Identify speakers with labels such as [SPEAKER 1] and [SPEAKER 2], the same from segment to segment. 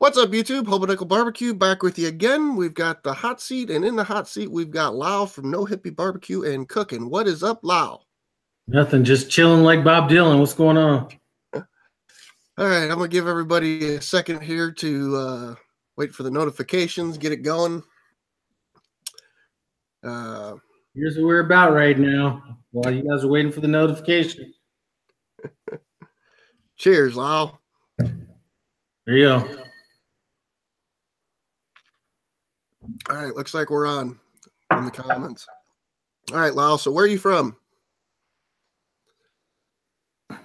[SPEAKER 1] What's up, YouTube? Hobo Nichol BBQ back with you again. We've got the hot seat, and in the hot seat, we've got Lyle from No Hippie BBQ and Cooking. What is up, Lyle?
[SPEAKER 2] Nothing, just chilling like Bob Dylan. What's going on?
[SPEAKER 1] All right, I'm going to give everybody a second here to wait for the notifications, get it going.
[SPEAKER 2] Here's what we're about right now while you guys are waiting for the notification.
[SPEAKER 1] Cheers, Lyle.
[SPEAKER 2] There you go.
[SPEAKER 1] All right, looks like we're on in the comments. All right, Lyle, so where are you from?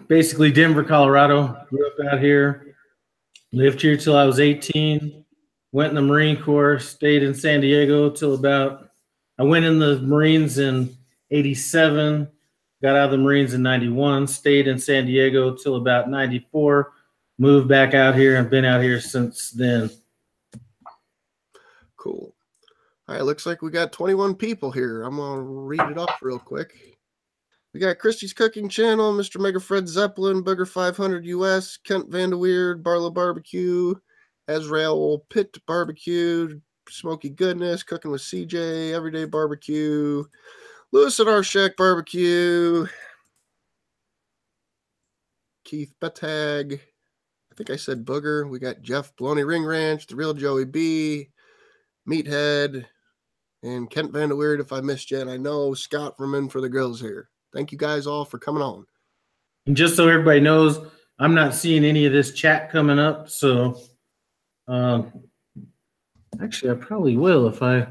[SPEAKER 2] Basically Denver, Colorado. Grew up out here. Lived here till I was 18. Went in the Marine Corps. Stayed in San Diego till I went in the Marines in 87. Got out of the Marines in 91. Stayed in San Diego till about 94. Moved back out here and been out here since then.
[SPEAKER 1] Cool. All right, looks like we got 21 people here. I'm going to read it off real quick. We got Christie's Cooking Channel, Mr. Mega Fred Zeppelin, Booger 500 US, Kent Vanderweerd, Barlow Barbecue, Ezrael Pitt Barbecue, Smoky Goodness, Cooking with CJ, Everyday Barbecue, Lewis and Arshak Barbecue, Keith Betag, I think I said Booger. We got Jeff Bloney Ring Ranch, The Real Joey B, Meathead, and Kent Vanderweerd. If I missed you, and I know Scott from In for the Grills here. Thank you guys all for coming on.
[SPEAKER 2] And just so everybody knows, I'm not seeing any of this chat coming up. So actually, I probably will if I.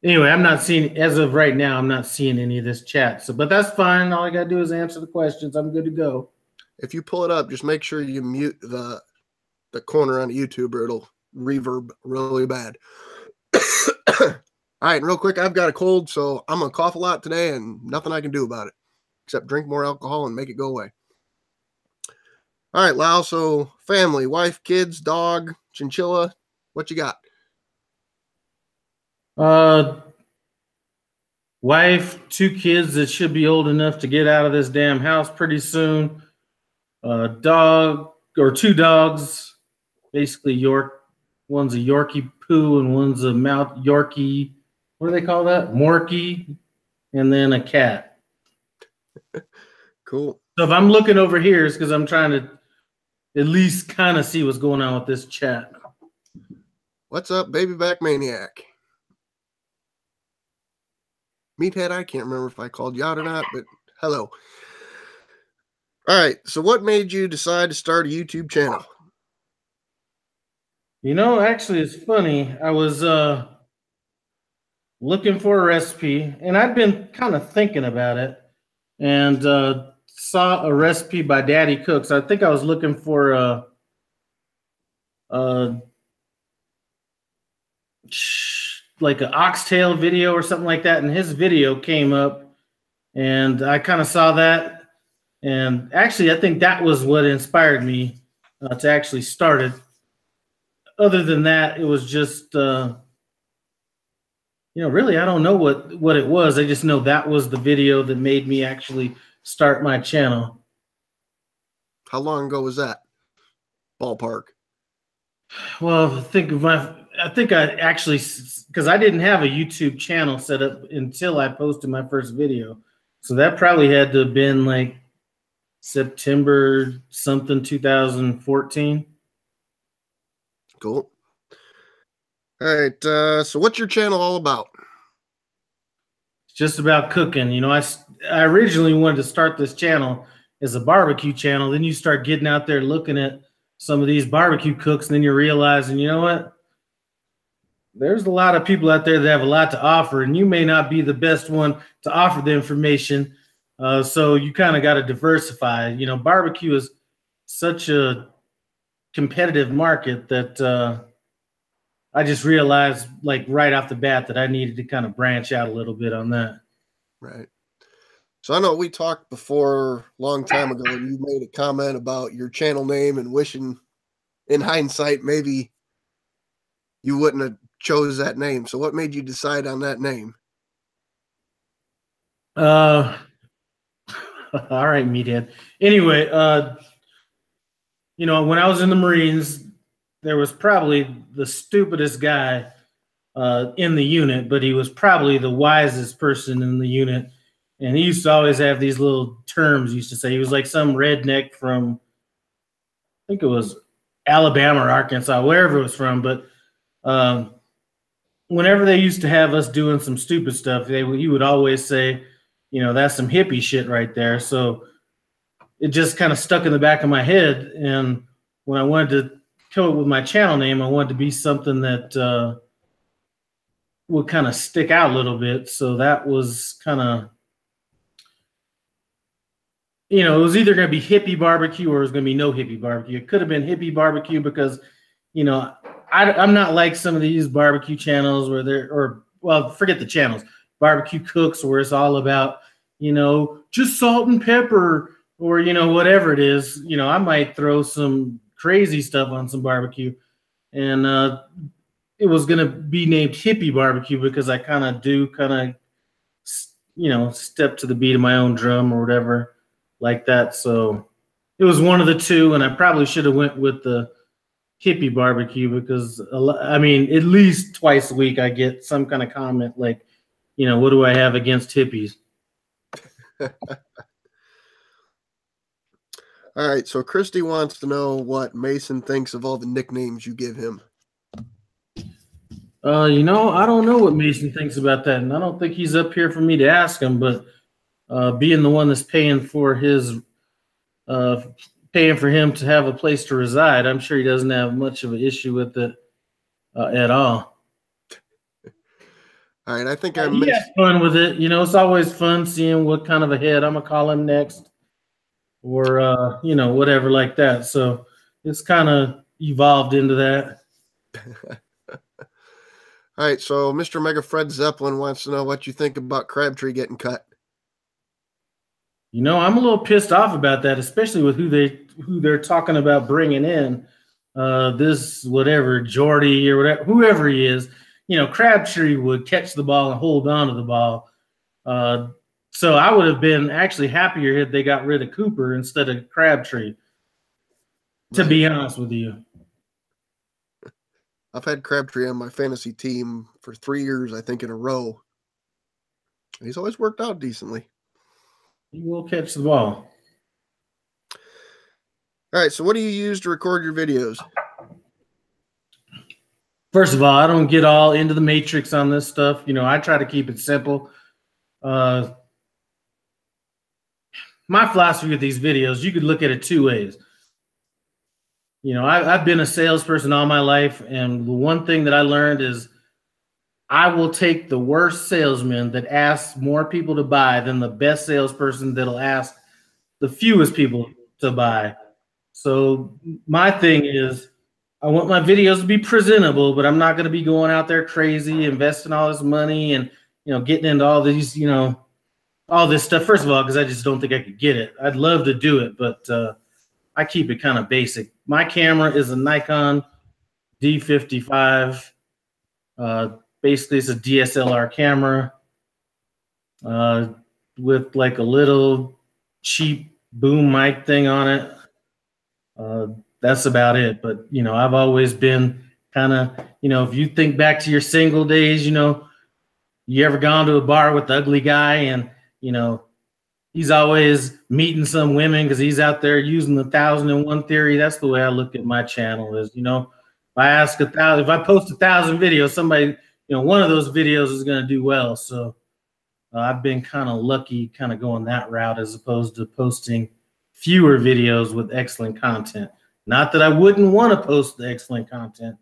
[SPEAKER 2] Anyway, I'm not seeing, as of right now, I'm not seeing any of this chat. So, but that's fine. All I got to do is answer the questions. I'm good to go.
[SPEAKER 1] If you pull it up, just make sure you mute the corner on YouTube or it'll reverb really bad. All right, and real quick, I've got a cold, so I'm going to cough a lot today and nothing I can do about it except drink more alcohol and make it go away. All right, Lyle, so family, wife, kids, dog, chinchilla, what you got?
[SPEAKER 2] Wife, 2 kids that should be old enough to get out of this damn house pretty soon. Dog, or 2 dogs, basically York. One's a Yorkie poo and one's a Mount Yorkie. What do they call that? Morkie, and then a cat.
[SPEAKER 1] Cool.
[SPEAKER 2] So if I'm looking over here, it's because I'm trying to at least kind of see what's going on with this chat.
[SPEAKER 1] What's up, Baby Back Maniac? Meathead, I can't remember if I called you out or not, but hello. All right, so what made you decide to start a YouTube channel?
[SPEAKER 2] You know, actually, it's funny. I was looking for a recipe, and I'd been kind of thinking about it, and saw a recipe by Daddy Cooks. I think I was looking for like an oxtail video or something like that, and his video came up, and I kind of saw that, and actually, I think that was what inspired me to actually start it. Other than that, it was just, really, I don't know what it was. I just know that was the video that made me actually start my channel.
[SPEAKER 1] How long ago was that? Ballpark.
[SPEAKER 2] Well, I think I actually, because I didn't have a YouTube channel set up until I posted my first video. So that probably had to have been like September something 2014.
[SPEAKER 1] Cool. All right, so what's your channel all about?
[SPEAKER 2] It's just about cooking. You know, I originally wanted to start this channel as a barbecue channel. Then you start getting out there looking at some of these barbecue cooks, and then you're realizing, you know what? There's a lot of people out there that have a lot to offer, and you may not be the best one to offer the information. So you kind of got to diversify. You know, barbecue is such a competitive market that I just realized, like, right off the bat that I needed to kind of branch out a little bit on that.
[SPEAKER 1] Right. So I know we talked before a long time ago, and you made a comment about your channel name and wishing, in hindsight, maybe you wouldn't have chose that name. So what made you decide on that name?
[SPEAKER 2] All right, meathead. Anyway, when I was in the Marines, there was probably the stupidest guy in the unit, but he was probably the wisest person in the unit. And he used to always have these little terms. He used to say he was like some redneck from, I think it was Alabama or Arkansas, wherever it was from. But whenever they used to have us doing some stupid stuff, he would always say, you know, that's some hippie shit right there. So it just kind of stuck in the back of my head. And when I wanted to come up with my channel name, I wanted to be something that would kind of stick out a little bit. So that was kind of, you know, it was either going to be Hippie BBQ or it was going to be no Hippie BBQ. It could have been Hippie BBQ because, you know, I'm not like some of these barbecue channels where they're, or well, forget the channels, barbecue cooks where it's all about, you know, just salt and pepper or, you know, whatever it is. You know, I might throw some crazy stuff on some barbecue. And it was going to be named Hippie BBQ because I kind of do you know, step to the beat of my own drum or whatever like that. So it was one of the two, and I probably should have went with the Hippie BBQ because, I mean, at least twice a week I get some kind of comment like, you know, what do I have against hippies?
[SPEAKER 1] All right, so Christy wants to know what Mason thinks of all the nicknames you give him.
[SPEAKER 2] You know, I don't know what Mason thinks about that, and I don't think he's up here for me to ask him. But being the one that's paying for his, paying for him to have a place to reside, I'm sure he doesn't have much of an issue with it at all.
[SPEAKER 1] All right, I think
[SPEAKER 2] he has fun with it. You know, it's always fun seeing what kind of a head I'm gonna call him next, or you know, whatever like that. So it's kind of evolved into that.
[SPEAKER 1] All right, so Mr. Mega Fred Zeppelin wants to know what you think about Crabtree getting cut.
[SPEAKER 2] You know, I'm a little pissed off about that, especially with who they're talking about bringing in. This whatever Jordy or whatever, whoever he is. You know, Crabtree would catch the ball and hold on to the ball. So I would have been actually happier if they got rid of Cooper instead of Crabtree. To be honest with you.
[SPEAKER 1] I've had Crabtree on my fantasy team for 3 years, I think, in a row. He's always worked out decently.
[SPEAKER 2] He will catch the ball.
[SPEAKER 1] All right, so what do you use to record your videos?
[SPEAKER 2] First of all, I don't get all into the matrix on this stuff. You know, I try to keep it simple. My philosophy with these videos, you could look at it two ways. You know, I've been a salesperson all my life, and the one thing that I learned is I will take the worst salesman that asks more people to buy than the best salesperson that'll ask the fewest people to buy. So my thing is I want my videos to be presentable, but I'm not going to be going out there crazy, investing all this money and, you know, getting into all these, you know, all this stuff. First of all, because I just don't think I could get it. I'd love to do it, but I keep it kind of basic. My camera is a Nikon D55. Basically, it's a DSLR camera with like a little cheap boom mic thing on it. That's about it. But, you know, I've always been kind of, you know, if you think back to your single days, you know, you ever gone to a bar with the ugly guy and, you know, he's always meeting some women because he's out there using the 1001 theory. That's the way I look at my channel is, you know, if I post 1,000 videos, somebody, you know, one of those videos is going to do well. So I've been kind of lucky kind of going that route as opposed to posting fewer videos with excellent content. Not that I wouldn't want to post the excellent content,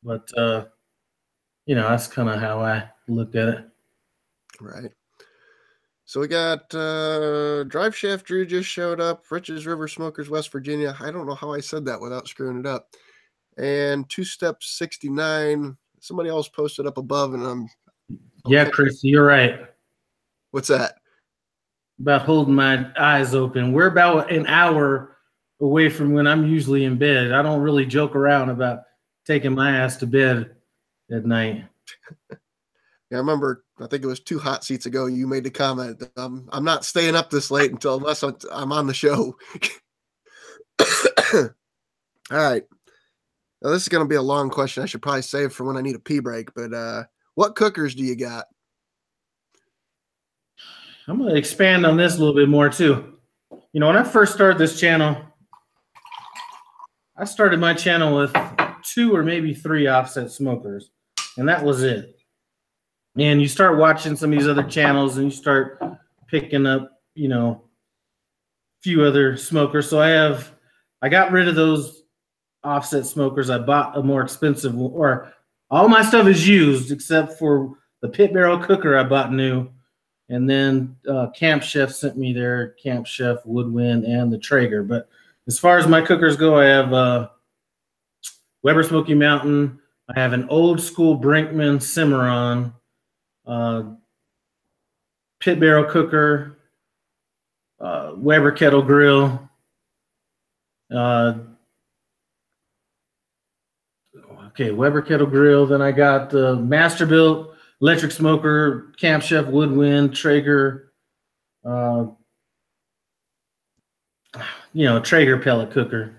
[SPEAKER 2] but, you know, that's kind of how I look at it.
[SPEAKER 1] Right. So we got Drive Shaft Drew just showed up. Rich's River Smokers, West Virginia. I don't know how I said that without screwing it up. And Two Step 69. Somebody else posted up above, and I'm
[SPEAKER 2] yeah, Chris, you're right.
[SPEAKER 1] What's that?
[SPEAKER 2] About holding my eyes open. We're about an hour away from when I'm usually in bed. I don't really joke around about taking my ass to bed at night.
[SPEAKER 1] Yeah, I remember, I think it was 2 hot seats ago, you made the comment that I'm not staying up this late unless I'm on the show. All right. Now, this is going to be a long question. I should probably save for when I need a pee break. But what cookers do you got?
[SPEAKER 2] I'm going to expand on this a little bit more too. You know, when I first started this channel, I started my channel with 2 or maybe 3 offset smokers, and that was it. And you start watching some of these other channels and you start picking up, you know, a few other smokers. So I got rid of those offset smokers. I bought a more expensive one, or all my stuff is used except for the pit barrel cooker I bought new. And then Camp Chef sent me their Camp Chef Woodwind and the Traeger. But as far as my cookers go, I have Weber Smoky Mountain. I have an old school Brinkman Cimarron pit barrel cooker, Weber kettle grill. Okay, Weber kettle grill. Then I got the Masterbuilt electric smoker, Camp Chef Woodwind, Traeger, you know, Traeger pellet cooker.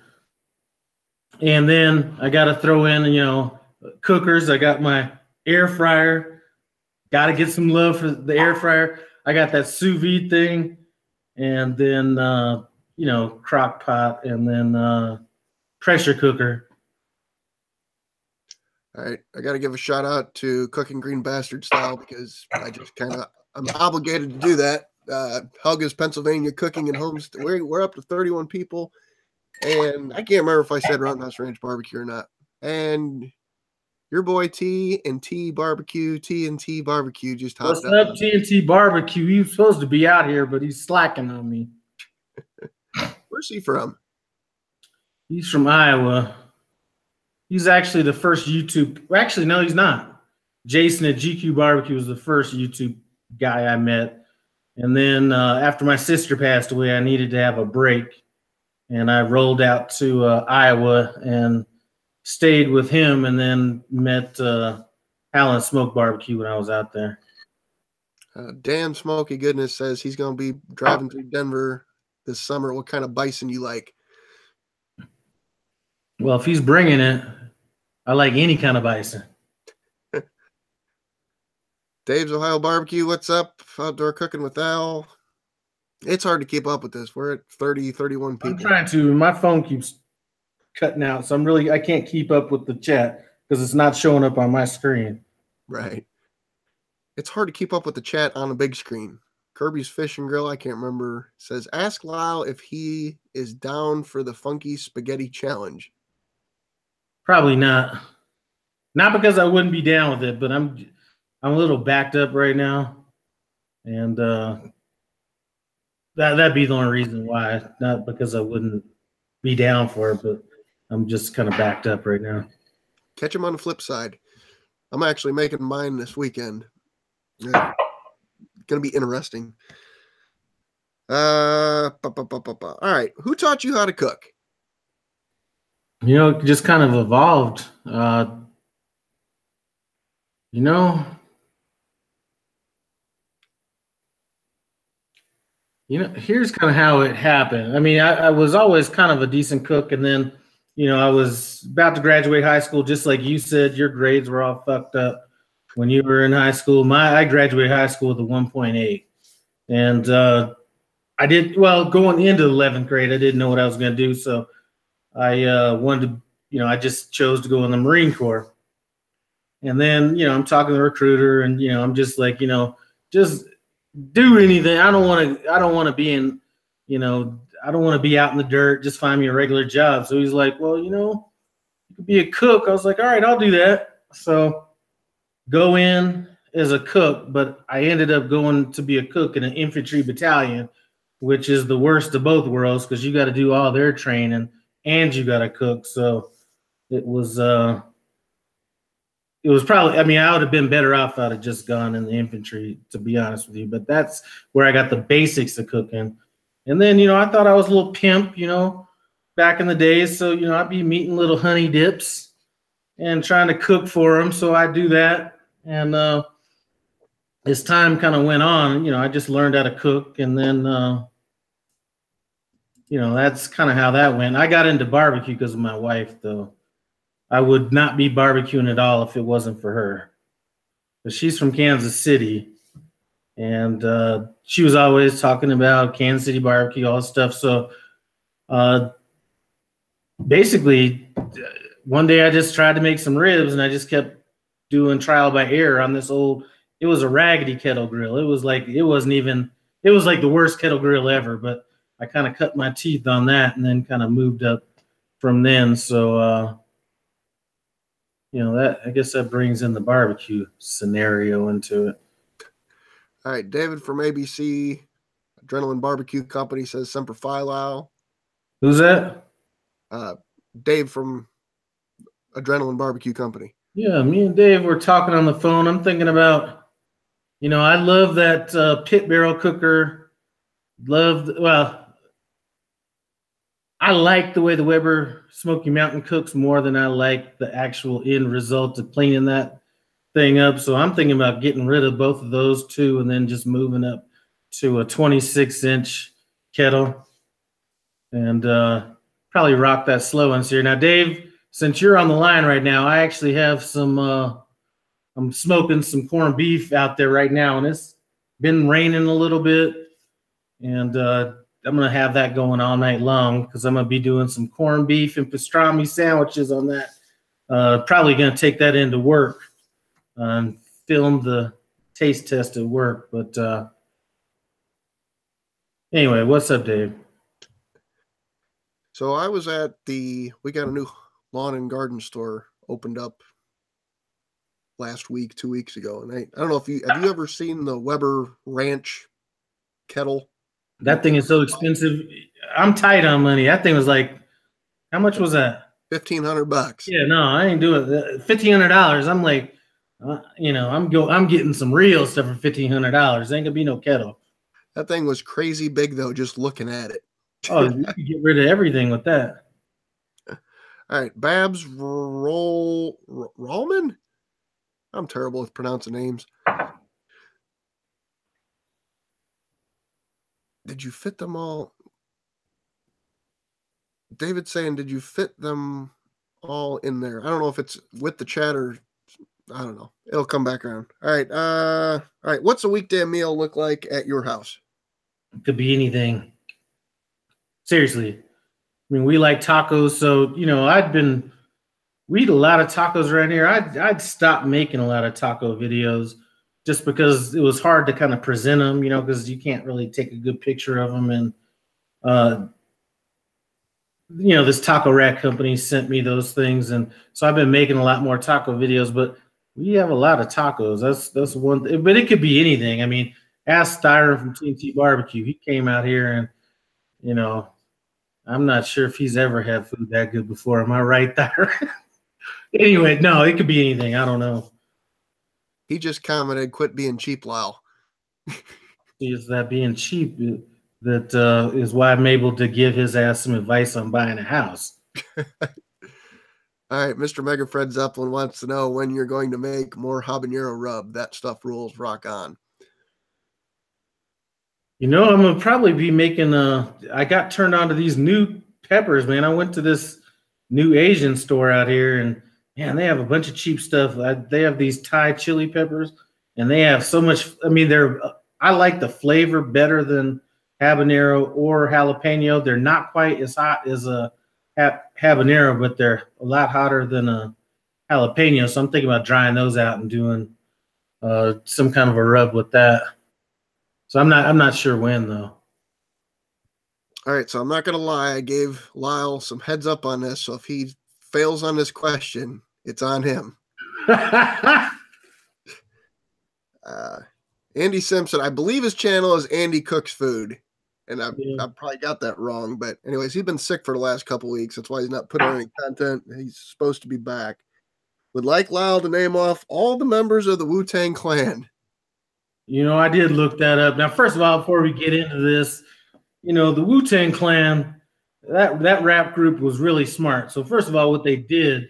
[SPEAKER 2] And then I got to throw in, you know, cookers. I got my air fryer. Got to get some love for the air fryer. I got that sous vide thing, and then you know, crock pot, and then pressure cooker.
[SPEAKER 1] All right, I got to give a shout out to Cooking Green Bastard Style because I'm obligated to do that. Helga's Pennsylvania Cooking and Homes. We're up to 31 people, and I can't remember if I said Roundhouse Ranch Barbecue or not. And your boy T&T Barbecue just hopped up.
[SPEAKER 2] What's up, T&T Barbecue? He was supposed to be out here, but he's slacking on me.
[SPEAKER 1] Where's he from?
[SPEAKER 2] He's from Iowa. He's actually the first YouTube. Actually, no, he's not. Jason at GQ Barbecue was the first YouTube guy I met. And then after my sister passed away, I needed to have a break. And I rolled out to Iowa and stayed with him, and then met Alan Smoke Barbecue when I was out there.
[SPEAKER 1] Dan Smoky Goodness says he's going to be driving through Denver this summer. What kind of bison you like?
[SPEAKER 2] Well, if he's bringing it, I like any kind of bison.
[SPEAKER 1] Dave's Ohio Barbecue, what's up? Outdoor Cooking with Al. It's hard to keep up with this. We're at 30, 31 people.
[SPEAKER 2] I'm trying to. My phone keeps cutting out, so I can't keep up with the chat because it's not showing up on my screen.
[SPEAKER 1] Right. It's hard to keep up with the chat on a big screen. Kirby's Fish and Grill, I can't remember, says, ask Lyle if he is down for the Funky Spaghetti Challenge.
[SPEAKER 2] Probably not. Not because I wouldn't be down with it, but I'm a little backed up right now. And that'd be the only reason why. Not because I wouldn't be down for it, but I'm just kind of backed up right now.
[SPEAKER 1] Catch him on the flip side. I'm actually making mine this weekend. Yeah. Gonna be interesting. All right. Who taught you how to cook?
[SPEAKER 2] You know, it just kind of evolved. You know, here's kind of how it happened. I mean, I was always kind of a decent cook, and then, you know, I was about to graduate high school, just like you said, your grades were all fucked up when you were in high school. I graduated high school with a 1.8, and I did well going into 11th grade. I didn't know what I was going to do, so I wanted to, you know, I just chose to go in the Marine Corps. And then, you know, I'm talking to the recruiter, and, you know, I'm just like, you know, just do anything. I don't want to be in, you know, I don't want to be out in the dirt. Just find me a regular job. So he's like, well, you know, you could be a cook. I was like, all right, I'll do that. So go in as a cook, but I ended up going to be a cook in an infantry battalion, which is the worst of both worlds because you got to do all their training and you got to cook. So it was probably, I mean, I would have been better off if I'd have just gone in the infantry, to be honest with you. But that's where I got the basics of cooking. And then, you know, I thought I was a little pimp, you know, back in the days. So, you know, I'd be meeting little honey dips and trying to cook for them. So I do that. And as time kind of went on, you know, I just learned how to cook. And then, you know, that's kind of how that went. I got into barbecue because of my wife, though. I would not be barbecuing at all if it wasn't for her. But she's from Kansas City, and she was always talking about Kansas City barbecue, all this stuff. So basically, one day I just tried to make some ribs, and I just kept doing trial by error on this old. It was a raggedy kettle grill. It was like it wasn't even. It was like the worst kettle grill ever. But I kind of cut my teeth on that, and then kind of moved up from then. So that I guess that brings in the barbecue scenario into it.
[SPEAKER 1] All right, David from ABC Adrenaline Barbecue Company says Semper Fi, Lyle.
[SPEAKER 2] Who's that?
[SPEAKER 1] Dave from Adrenaline Barbecue Company.
[SPEAKER 2] Yeah, me and Dave were talking on the phone. I'm thinking about, I love that pit barrel cooker. I like the way the Weber Smoky Mountain cooks more than I like the actual end result of cleaning that thing up. So I'm thinking about getting rid of both of those two and then just moving up to a 26-inch kettle and probably rock that slow and sear. Now, Dave, since you're on the line right now, I actually have some, I'm smoking some corned beef out there right now, and it's been raining a little bit, and I'm going to have that going all night long because I'm going to be doing some corned beef and pastrami sandwiches on that. Probably going to take that into work and film the taste test at work. But anyway, what's up, Dave?
[SPEAKER 1] So I was at we got a new lawn and garden store opened up last week, 2 weeks ago. And I don't know have you ever seen the Weber Ranch kettle?
[SPEAKER 2] That thing is so expensive. I'm tight on money. That thing was like, how much was that?
[SPEAKER 1] $1,500.
[SPEAKER 2] Yeah, no, I ain't doing it. $1,500. I'm like, I'm getting some real stuff for $1,500. Ain't gonna be no kettle.
[SPEAKER 1] That thing was crazy big though, just looking at it.
[SPEAKER 2] Oh, you could get rid of everything with that.
[SPEAKER 1] All right, Babs Rollman. I'm terrible with pronouncing names. Did you fit them all? David's saying, did you fit them all in there? I don't know if it's with the chat or I don't know. It'll come back around. All right. All right. What's a weekday meal look like at your house?
[SPEAKER 2] It could be anything. Seriously. I mean, we like tacos, so we eat a lot of tacos around here. I'd stop making a lot of taco videos just because it was hard to kind of present them, because you can't really take a good picture of them. And, this taco rack company sent me those things. And so I've been making a lot more taco videos, but we have a lot of tacos. That's one thing, but it could be anything. I mean, ask Styron from TNT Barbecue. He came out here and, I'm not sure if he's ever had food that good before. Am I right there? Anyway, no, it could be anything. I don't know.
[SPEAKER 1] He just commented, quit being cheap, Lyle.
[SPEAKER 2] Is that being cheap? That is why I'm able to give his ass some advice on buying a house.
[SPEAKER 1] All right, Mr. Mega Fred Zeppelin wants to know when you're going to make more habanero rub. That stuff rules. Rock on.
[SPEAKER 2] I'm going to probably be making I got turned on to these new peppers, man. I went to this new Asian store out here, and man, they have a bunch of cheap stuff. They have these Thai chili peppers, and they have so much. I mean, I like the flavor better than habanero or jalapeno. They're not quite as hot as a habanero, but they're a lot hotter than a jalapeno. So I'm thinking about drying those out and doing some kind of a rub with that. So I'm not sure when though.
[SPEAKER 1] All right, so I'm not gonna lie. I gave Lyle some heads up on this, so if he fails on this question, it's on him. Andy Simpson, I believe his channel is Andy Cooks Food, and I've probably got that wrong. But anyways, he's been sick for the last couple weeks. That's why he's not putting any content. He's supposed to be back. Would like Lyle to name off all the members of the Wu-Tang Clan.
[SPEAKER 2] I did look that up. Now, first of all, before we get into this, the Wu-Tang Clan, that rap group was really smart. So first of all, what they did,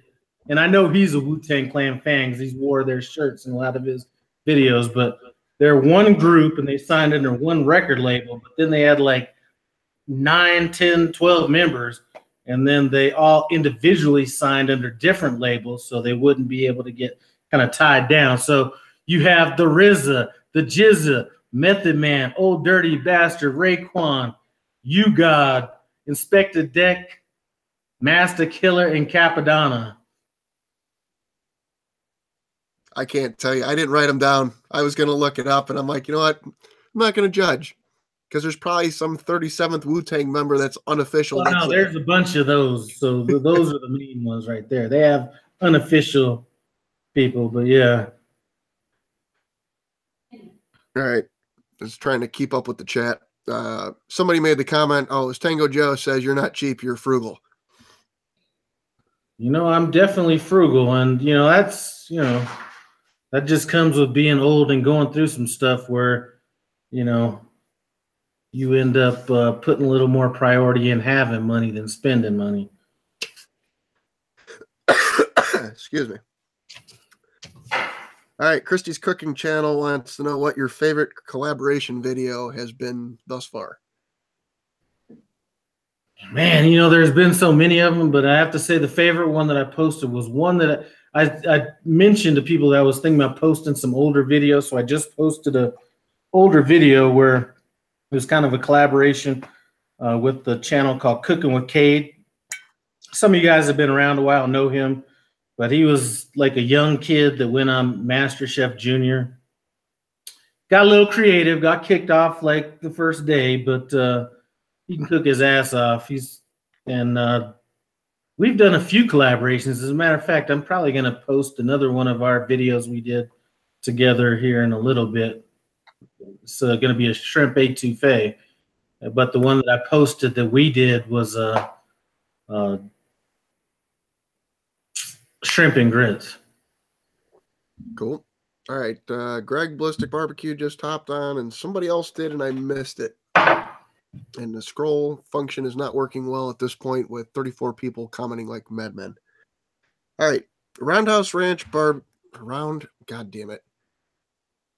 [SPEAKER 2] and I know he's a Wu-Tang Clan fan because he's wore their shirts in a lot of his videos, but they're one group and they signed under one record label, but then they had like 9, 10, 12 members. and then they all individually signed under different labels, so they wouldn't be able to get kind of tied down. So you have the RZA, the Jizza, Method Man, Old Dirty Bastard, Raekwon, You God, Inspector Deck, Master Killer, and Capadonna.
[SPEAKER 1] I can't tell you. I didn't write them down. I was going to look it up, and I'm like, you know what? I'm not going to judge, because there's probably some 37th Wu-Tang member that's unofficial.
[SPEAKER 2] Well, no, there's a bunch of those. So those are the main ones right there. They have unofficial people, but yeah.
[SPEAKER 1] All right. Just trying to keep up with the chat. Somebody made the comment, oh, as Tango Joe says, you're not cheap, you're frugal.
[SPEAKER 2] You know, I'm definitely frugal, and, you know, that's, you know, that just comes with being old and going through some stuff where, you know, you end up putting a little more priority in having money than spending money.
[SPEAKER 1] Excuse me. All right, Christy's Cooking Channel wants to know what your favorite collaboration video has been thus far.
[SPEAKER 2] Man, you know, there's been so many of them, but I have to say the favorite one that I posted was one that I mentioned to people that I was thinking about posting some older videos. So I just posted a older video where it was kind of a collaboration with the channel called Cooking with Cade. Some of you guys have been around a while, know him, but he was like a young kid that went on MasterChef Junior. Got a little creative, got kicked off like the first day, but he can cook his ass off. We've done a few collaborations. As a matter of fact, I'm probably going to post another one of our videos we did together here in a little bit. It's going to be a shrimp etouffee, but the one that I posted that we did was shrimp and grits.
[SPEAKER 1] Cool. All right, Greg Ballistic Barbecue just hopped on, and somebody else did, and I missed it. And the scroll function is not working well at this point with 34 people commenting like madmen. All right, Roundhouse Ranch God damn it.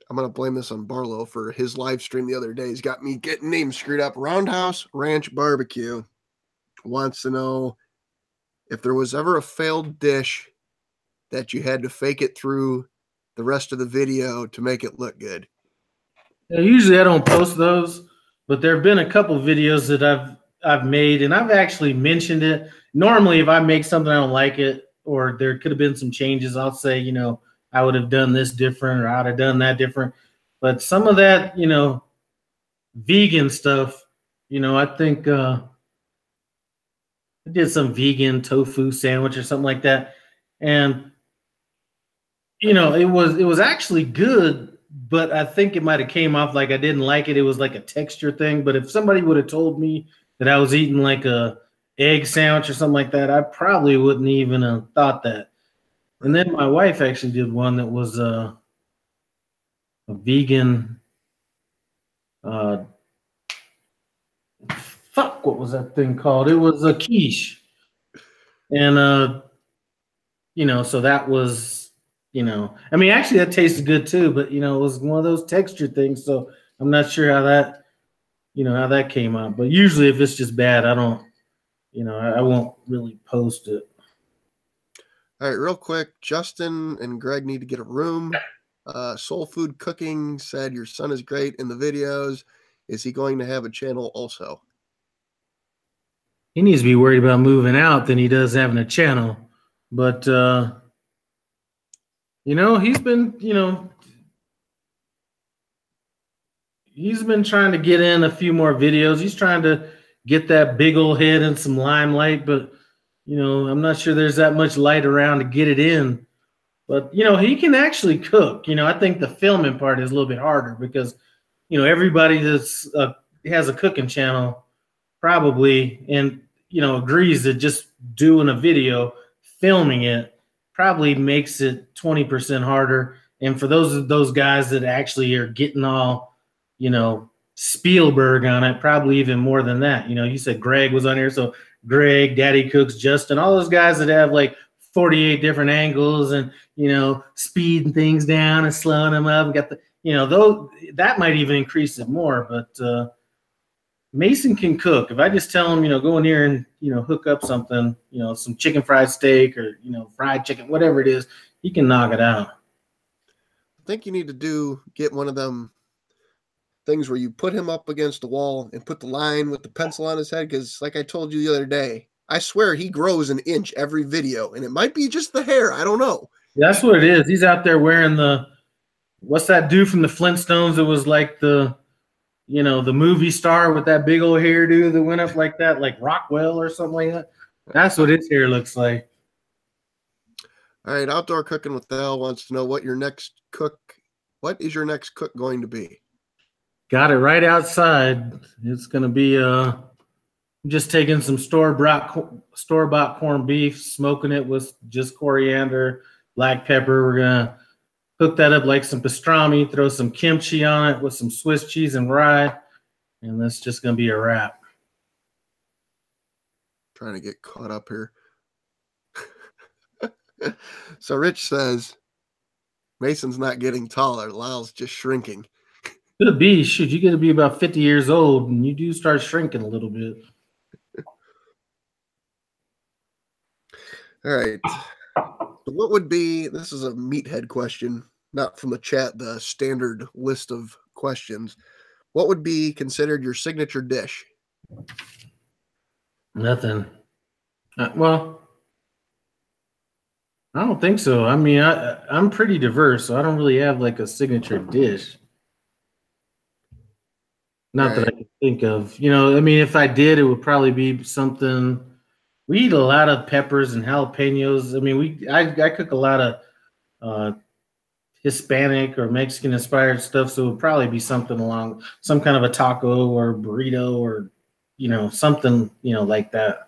[SPEAKER 1] I'm going to blame this on Barlow for his live stream the other day. He's got me getting names screwed up. Roundhouse Ranch Barbecue wants to know if there was ever a failed dish that you had to fake it through the rest of the video to make it look good.
[SPEAKER 2] Yeah, usually I don't post those, but there have been a couple videos that I've made, and I've actually mentioned it. Normally, if I make something I don't like it, or there could have been some changes, I'll say, you know, I would have done this different, or I'd have done that different. But some of that, you know, vegan stuff, you know, I think I did some vegan tofu sandwich or something like that, and you know, it was actually good, but I think it might have came off like I didn't like it. It was like a texture thing. But if somebody would have told me that I was eating like a egg sandwich or something like that, I probably wouldn't even have thought that. And then my wife actually did one that was a vegan. What was that thing called? It was a quiche, and you know, so that was. You know, I mean, actually, that tasted good too, but you know, it was one of those texture things. So I'm not sure how that, you know, how that came out. But usually, if it's just bad, I don't, you know, I won't really post it.
[SPEAKER 1] All right, real quick, Justin and Greg need to get a room. Soul Food Cooking said your son is great in the videos. Is he going to have a channel also?
[SPEAKER 2] He needs to be worried about moving out than he does having a channel. But you know, he's been trying to get in a few more videos. He's trying to get that big old head in some limelight, but you know, I'm not sure there's that much light around to get it in. But you know, he can actually cook. You know, I think the filming part is a little bit harder because you know, everybody that's has a cooking channel probably and you know agrees that just doing a video, filming it, probably makes it 20% harder. And for those guys that actually are getting all, you know, Spielberg on it, probably even more than that. You know, you said Greg was on here. So Greg, Daddy Cooks, Justin, all those guys that have like 48 different angles and, you know, speeding things down and slowing them up. Got the, you know, those that might even increase it more. But Mason can cook. If I just tell him, go in here and, hook up something, some chicken fried steak or, fried chicken, whatever it is, he can knock it out.
[SPEAKER 1] I think you need to get one of them things where you put him up against the wall and put the line with the pencil on his head. Because like I told you the other day, I swear he grows an inch every video, and it might be just the hair. I don't know.
[SPEAKER 2] That's what it is. He's out there wearing what's that dude from the Flintstones? It was like the movie star with that big old hairdo that went up like that, like Rockwell or something like that. That's what his hair looks like.
[SPEAKER 1] All right, Outdoor Cooking with Al wants to know what is your next cook going to be?
[SPEAKER 2] Got it right outside. It's going to be just taking some store-bought corned beef, smoking it with just coriander, black pepper. We're going to cook that up like some pastrami, throw some kimchi on it with some Swiss cheese and rye, and that's just going to be a wrap.
[SPEAKER 1] Trying to get caught up here. So Rich says, Mason's not getting taller. Lyle's just shrinking.
[SPEAKER 2] Could be. Shoot, you get to be about 50 years old, and you do start shrinking a little bit.
[SPEAKER 1] All right. So what would be, this is a meathead question, not from the chat, the standard list of questions. What would be considered your signature dish?
[SPEAKER 2] Nothing. Well, I don't think so. I mean, I'm pretty diverse, so I don't really have like a signature dish. Not that I can think of. I mean, if I did, it would probably be something. We eat a lot of peppers and jalapenos. I mean, I cook a lot of Hispanic or Mexican inspired stuff, so it would probably be something along some kind of a taco or burrito or something like that.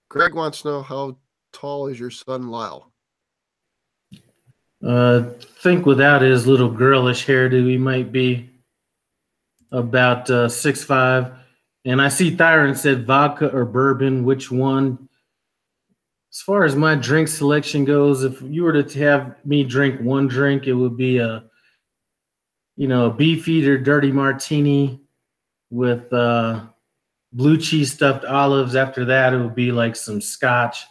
[SPEAKER 1] Greg wants to know, how tall is your son Lyle?
[SPEAKER 2] Think without his little girlish hairdo, he might be about 6'5". And I see Thyron said vodka or bourbon. Which one? As far as my drink selection goes, if you were to have me drink one drink, it would be a Beefeater dirty martini with blue cheese stuffed olives. After that, it would be like some scotch.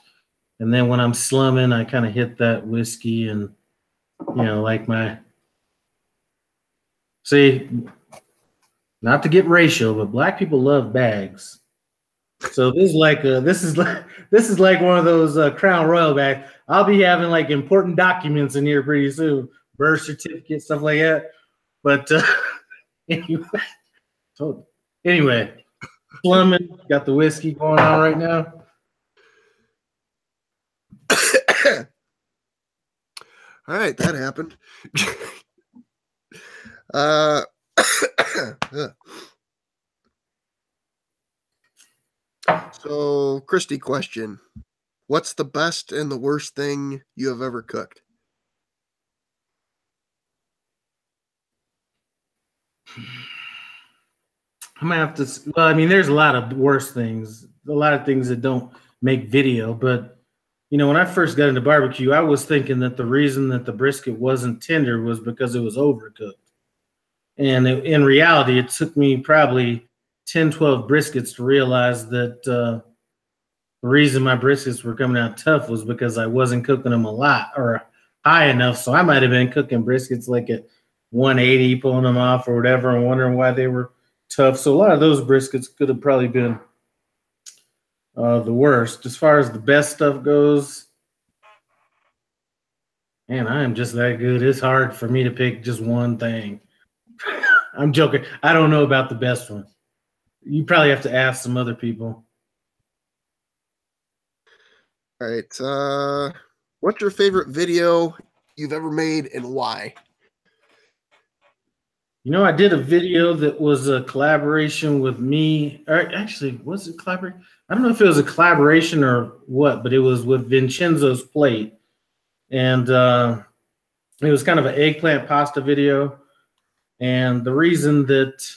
[SPEAKER 2] And then when I'm slumming, I kind of hit that whiskey and, like not to get racial, but black people love bags. So this is like one of those Crown Royal bags. I'll be having like important documents in here pretty soon, birth certificate, stuff like that. But anyway, slumming, got the whiskey going on right now.
[SPEAKER 1] All right, that happened. So, Christy question. What's the best and the worst thing you have ever cooked?
[SPEAKER 2] I'm gonna have to. Well, I mean, there's a lot of worse things, a lot of things that don't make video. But when I first got into barbecue, I was thinking that the reason that the brisket wasn't tender was because it was overcooked. And in reality, it took me probably 10, 12 briskets to realize that the reason my briskets were coming out tough was because I wasn't cooking them a lot or high enough. So I might have been cooking briskets like at 180, pulling them off or whatever, and wondering why they were tough. So a lot of those briskets could have probably been the worst. As far as the best stuff goes, man, I am just that good. It's hard for me to pick just one thing. I'm joking. I don't know about the best one. You probably have to ask some other people.
[SPEAKER 1] All right. What's your favorite video you've ever made and why?
[SPEAKER 2] I did a video that was a collaboration with me. Or actually, was it collaboration? I don't know if it was a collaboration or what, but it was with Vincenzo's Plate. And it was kind of an eggplant pasta video. And the reason that,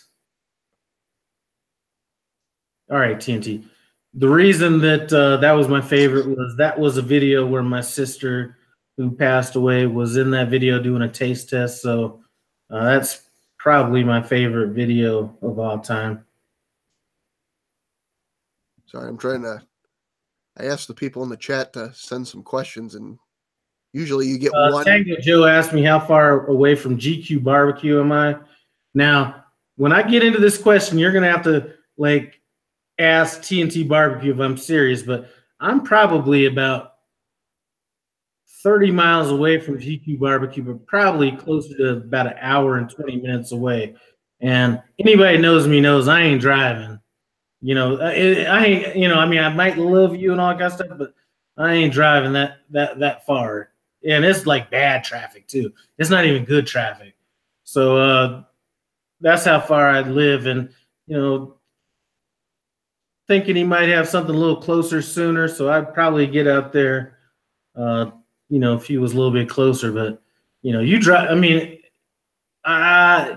[SPEAKER 2] all right, TNT, the reason that that was my favorite was that was a video where my sister, who passed away, was in that video doing a taste test. So that's probably my favorite video of all time.
[SPEAKER 1] Sorry, I'm trying to. I asked the people in the chat to send some questions, and usually you get one.
[SPEAKER 2] Tango Joe asked me how far away from GQ Barbecue am I? Now, when I get into this question, you're gonna have to like ask TNT Barbecue if I'm serious, but I'm probably about 30 miles away from GQ Barbecue, but probably closer to about an hour and 20 minutes away. And anybody knows me knows I ain't driving. You know, I ain't. You know, I mean, I might love you and all that kind of stuff, but I ain't driving that far. And it's like bad traffic too. It's not even good traffic. So that's how far I live, and you know, thinking he might have something a little closer sooner. So I'd probably get out there. You know, if he was a little bit closer, but you know, you drive. I mean,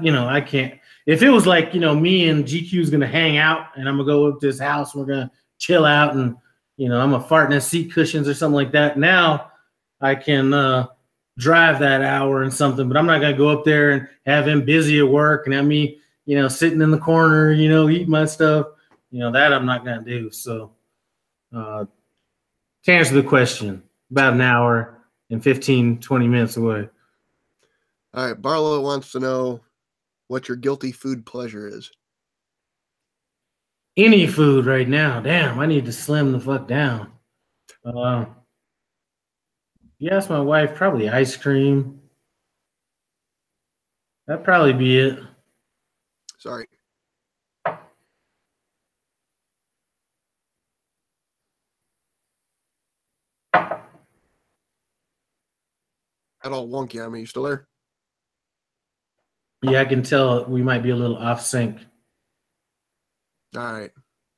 [SPEAKER 2] you know, I can't. If it was like, you know, me and GQ's gonna hang out and I'm gonna go up to his house, we're gonna chill out, and you know, I'm gonna fart in his seat cushions or something like that. Now I can drive that hour and something, but I'm not gonna go up there and have him busy at work and have me, you know, sitting in the corner, you know, eating my stuff. You know, that I'm not gonna do. So to answer the question, about an hour and 15, 20 minutes away.
[SPEAKER 1] All right, Barlow wants to know what your guilty food pleasure is.
[SPEAKER 2] Any food right now. Damn, I need to slim the fuck down. You ask my wife, probably ice cream. That'd probably be it.
[SPEAKER 1] Sorry. Got all wonky on me. You still there?
[SPEAKER 2] Yeah, I can tell we might be a little off sync.
[SPEAKER 1] All right.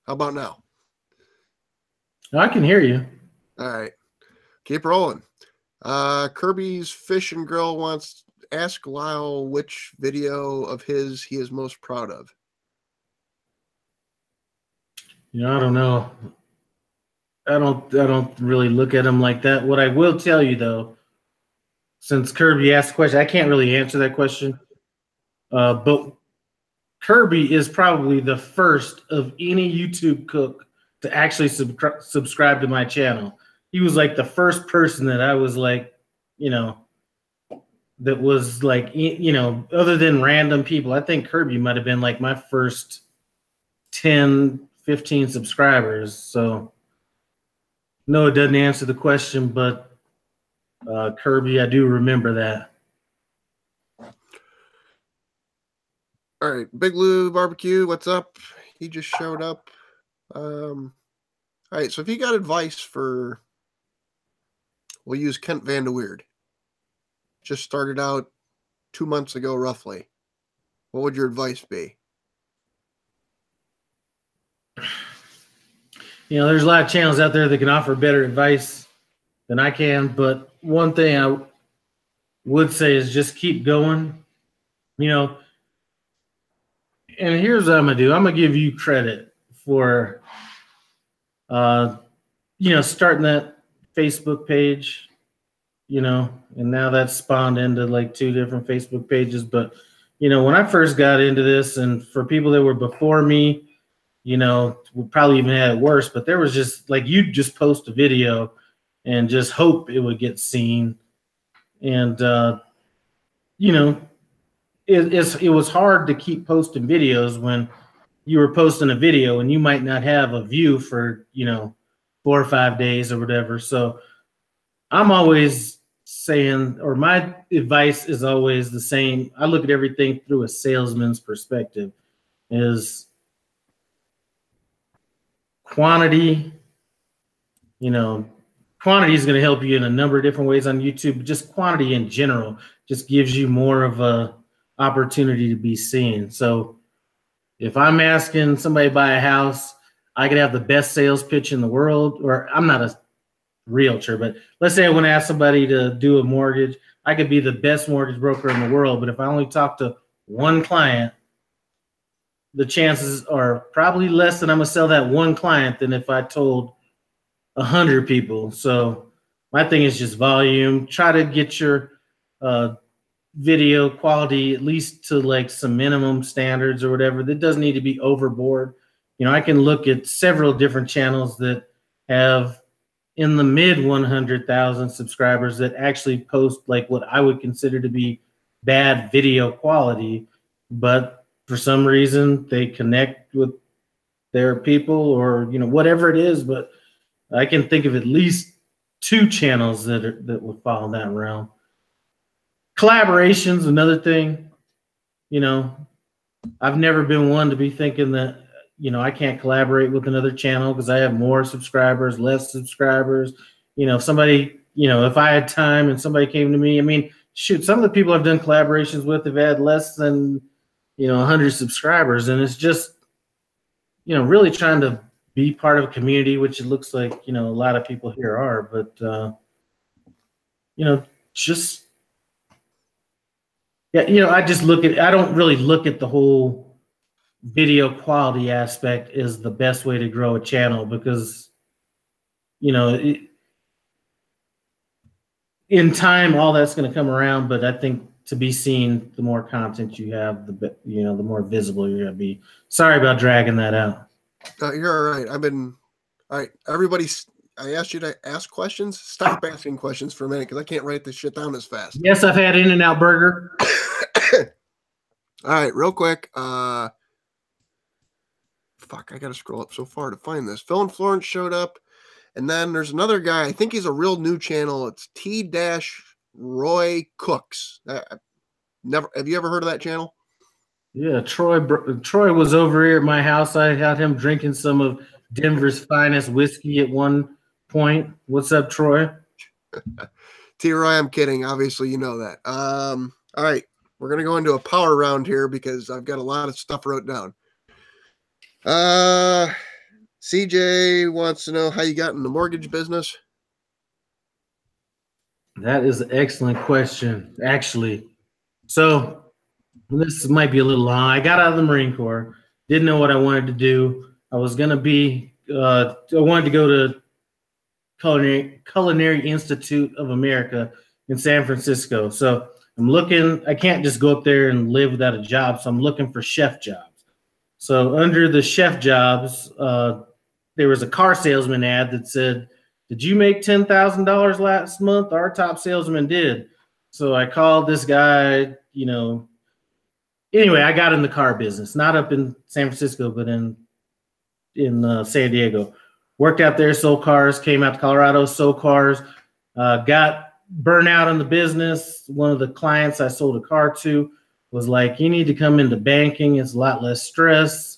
[SPEAKER 1] How about now?
[SPEAKER 2] I can hear you.
[SPEAKER 1] All right. Keep rolling. Kirby's Fish and Grill wants to ask Lyle which video of his he is most proud of.
[SPEAKER 2] You know, I don't know. I don't really look at him like that. What I will tell you though, since Kirby asked the question, I can't really answer that question. But Kirby is probably the first of any YouTube cook to actually subscribe to my channel. He was like the first person that I was like, you know, that was like, you know, other than random people. I think Kirby might have been like my first 10, 15 subscribers. So no, it doesn't answer the question, but Kirby, I do remember that.
[SPEAKER 1] All right, Big Lou Barbecue, what's up? He just showed up. All right, so if you got advice for, we'll use Kent Van de Weerd. Just started out 2 months ago, roughly. What would your advice be?
[SPEAKER 2] You know, there's a lot of channels out there that can offer better advice than I can, but one thing I would say is just keep going. You know, and here's what I'm gonna do. I'm gonna give you credit for, you know, starting that Facebook page. You know, and now that's spawned into like 2 different Facebook pages. But you know, when I first got into this, and for people that were before me, you know, we probably even had it worse. But there was just like you'd just post a video and just hope it would get seen, and you know. It was hard to keep posting videos when you were posting a video and you might not have a view for, you know, 4 or 5 days or whatever. So I'm always saying, or my advice is always the same. I look at everything through a salesman's perspective. Is quantity, you know, quantity is going to help you in a number of different ways on YouTube, but just quantity in general just gives you more of a opportunity to be seen. So if I'm asking somebody to buy a house, I could have the best sales pitch in the world, or I'm not a realtor, but let's say I want to ask somebody to do a mortgage. I could be the best mortgage broker in the world, but if I only talk to one client, the chances are probably less that I'm gonna sell that one client than if I told 100 people. So my thing is just volume. Try to get your video quality, at least to like some minimum standards or whatever. That doesn't need to be overboard. You know, I can look at several different channels that have in the mid 100,000 subscribers that actually post like what I would consider to be bad video quality, but for some reason they connect with their people or, you know, whatever it is. But I can think of at least two channels that would fall in that realm. Collaboration's another thing. You know, I've never been one to be thinking that, you know, I can't collaborate with another channel because I have more subscribers, less subscribers. You know, if somebody, you know, if I had time and somebody came to me, I mean, shoot, some of the people I've done collaborations with have had less than, you know, 100 subscribers. And it's just, you know, really trying to be part of a community, which it looks like, you know, a lot of people here are. But, you know, just, yeah, you know, I don't really look at the whole video quality aspect is the best way to grow a channel because, you know, in time, all that's going to come around. But I think to be seen, the more content you have, the more visible you're going to be. Sorry about dragging that out.
[SPEAKER 1] You're all right. All right. Everybody's, I asked you to ask questions. Stop asking questions for a minute because I can't write this shit down as fast.
[SPEAKER 2] Yes, I've had In-N-Out Burger.
[SPEAKER 1] All right, real quick. Fuck, I gotta scroll up so far to find this. Phil and Florence showed up, and then there's another guy. I think he's a real new channel. It's T-Roy Cooks. Never. Have you ever heard of that channel?
[SPEAKER 2] Yeah, Troy was over here at my house. I had him drinking some of Denver's finest whiskey at one point. What's up, Troy?
[SPEAKER 1] T-Roy, I'm kidding. Obviously, you know that. All right, we're gonna go into a power round here because I've got a lot of stuff wrote down. CJ wants to know how you got in the mortgage business.
[SPEAKER 2] That is an excellent question, actually. So this might be a little long. I got out of the Marine Corps, didn't know what I wanted to do. I was going to be, I wanted to go to Culinary Institute of America in San Francisco. So I'm looking, I can't just go up there and live without a job. So I'm looking for chef jobs. So under the chef jobs, there was a car salesman ad that said, "Did you make $10,000 last month? Our top salesman did." So I called this guy, you know. Anyway, I got in the car business, not up in San Francisco, but in San Diego. Worked out there, sold cars, came out to Colorado, sold cars, got burnt out in the business. One of the clients I sold a car to was like, "You need to come into banking. It's a lot less stress."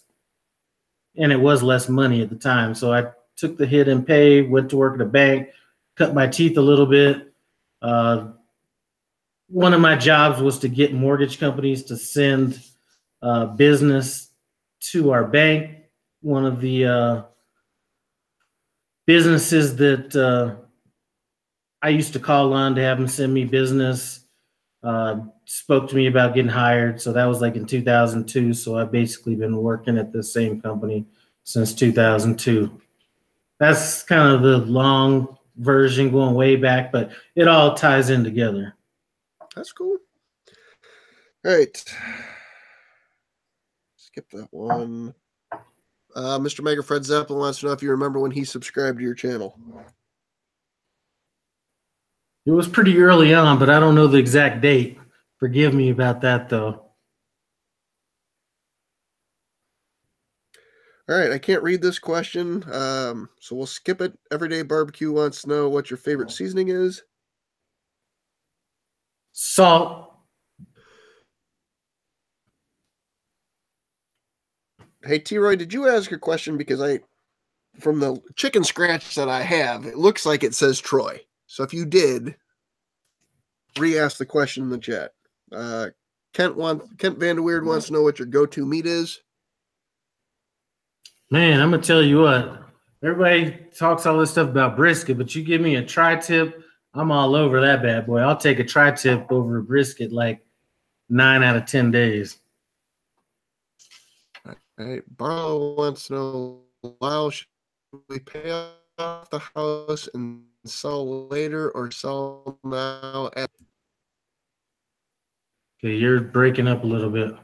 [SPEAKER 2] And it was less money at the time. So I took the hit and pay, went to work at a bank, cut my teeth a little bit. One of my jobs was to get mortgage companies to send business to our bank. One of the businesses that I used to call on to have them send me business spoke to me about getting hired. So that was like in 2002. So I've basically been working at the same company since 2002. That's kind of the long version going way back, but it all ties in together.
[SPEAKER 1] That's cool. All right. Skip that one. Mr. Mega Fred Zeppelin wants to know if you remember when he subscribed to your channel.
[SPEAKER 2] It was pretty early on, but I don't know the exact date. Forgive me about that, though.
[SPEAKER 1] All right, I can't read this question, so we'll skip it. Everyday Barbecue wants to know what your favorite seasoning is.
[SPEAKER 2] Salt.
[SPEAKER 1] Hey, T-Roy, did you ask a question? Because from the chicken scratch that I have, it looks like it says Troy. So if you did, re-ask the question in the chat. Kent Vanderweerd wants to know what your go-to meat is.
[SPEAKER 2] Man, I'm gonna tell you what. Everybody talks all this stuff about brisket, but you give me a tri-tip, I'm all over that bad boy. I'll take a tri-tip over a brisket like 9 out of 10 days.
[SPEAKER 1] All right, Barlow wants to know, Lyle, should we pay off the house and sell later or sell now?
[SPEAKER 2] Okay, you're breaking up a little bit.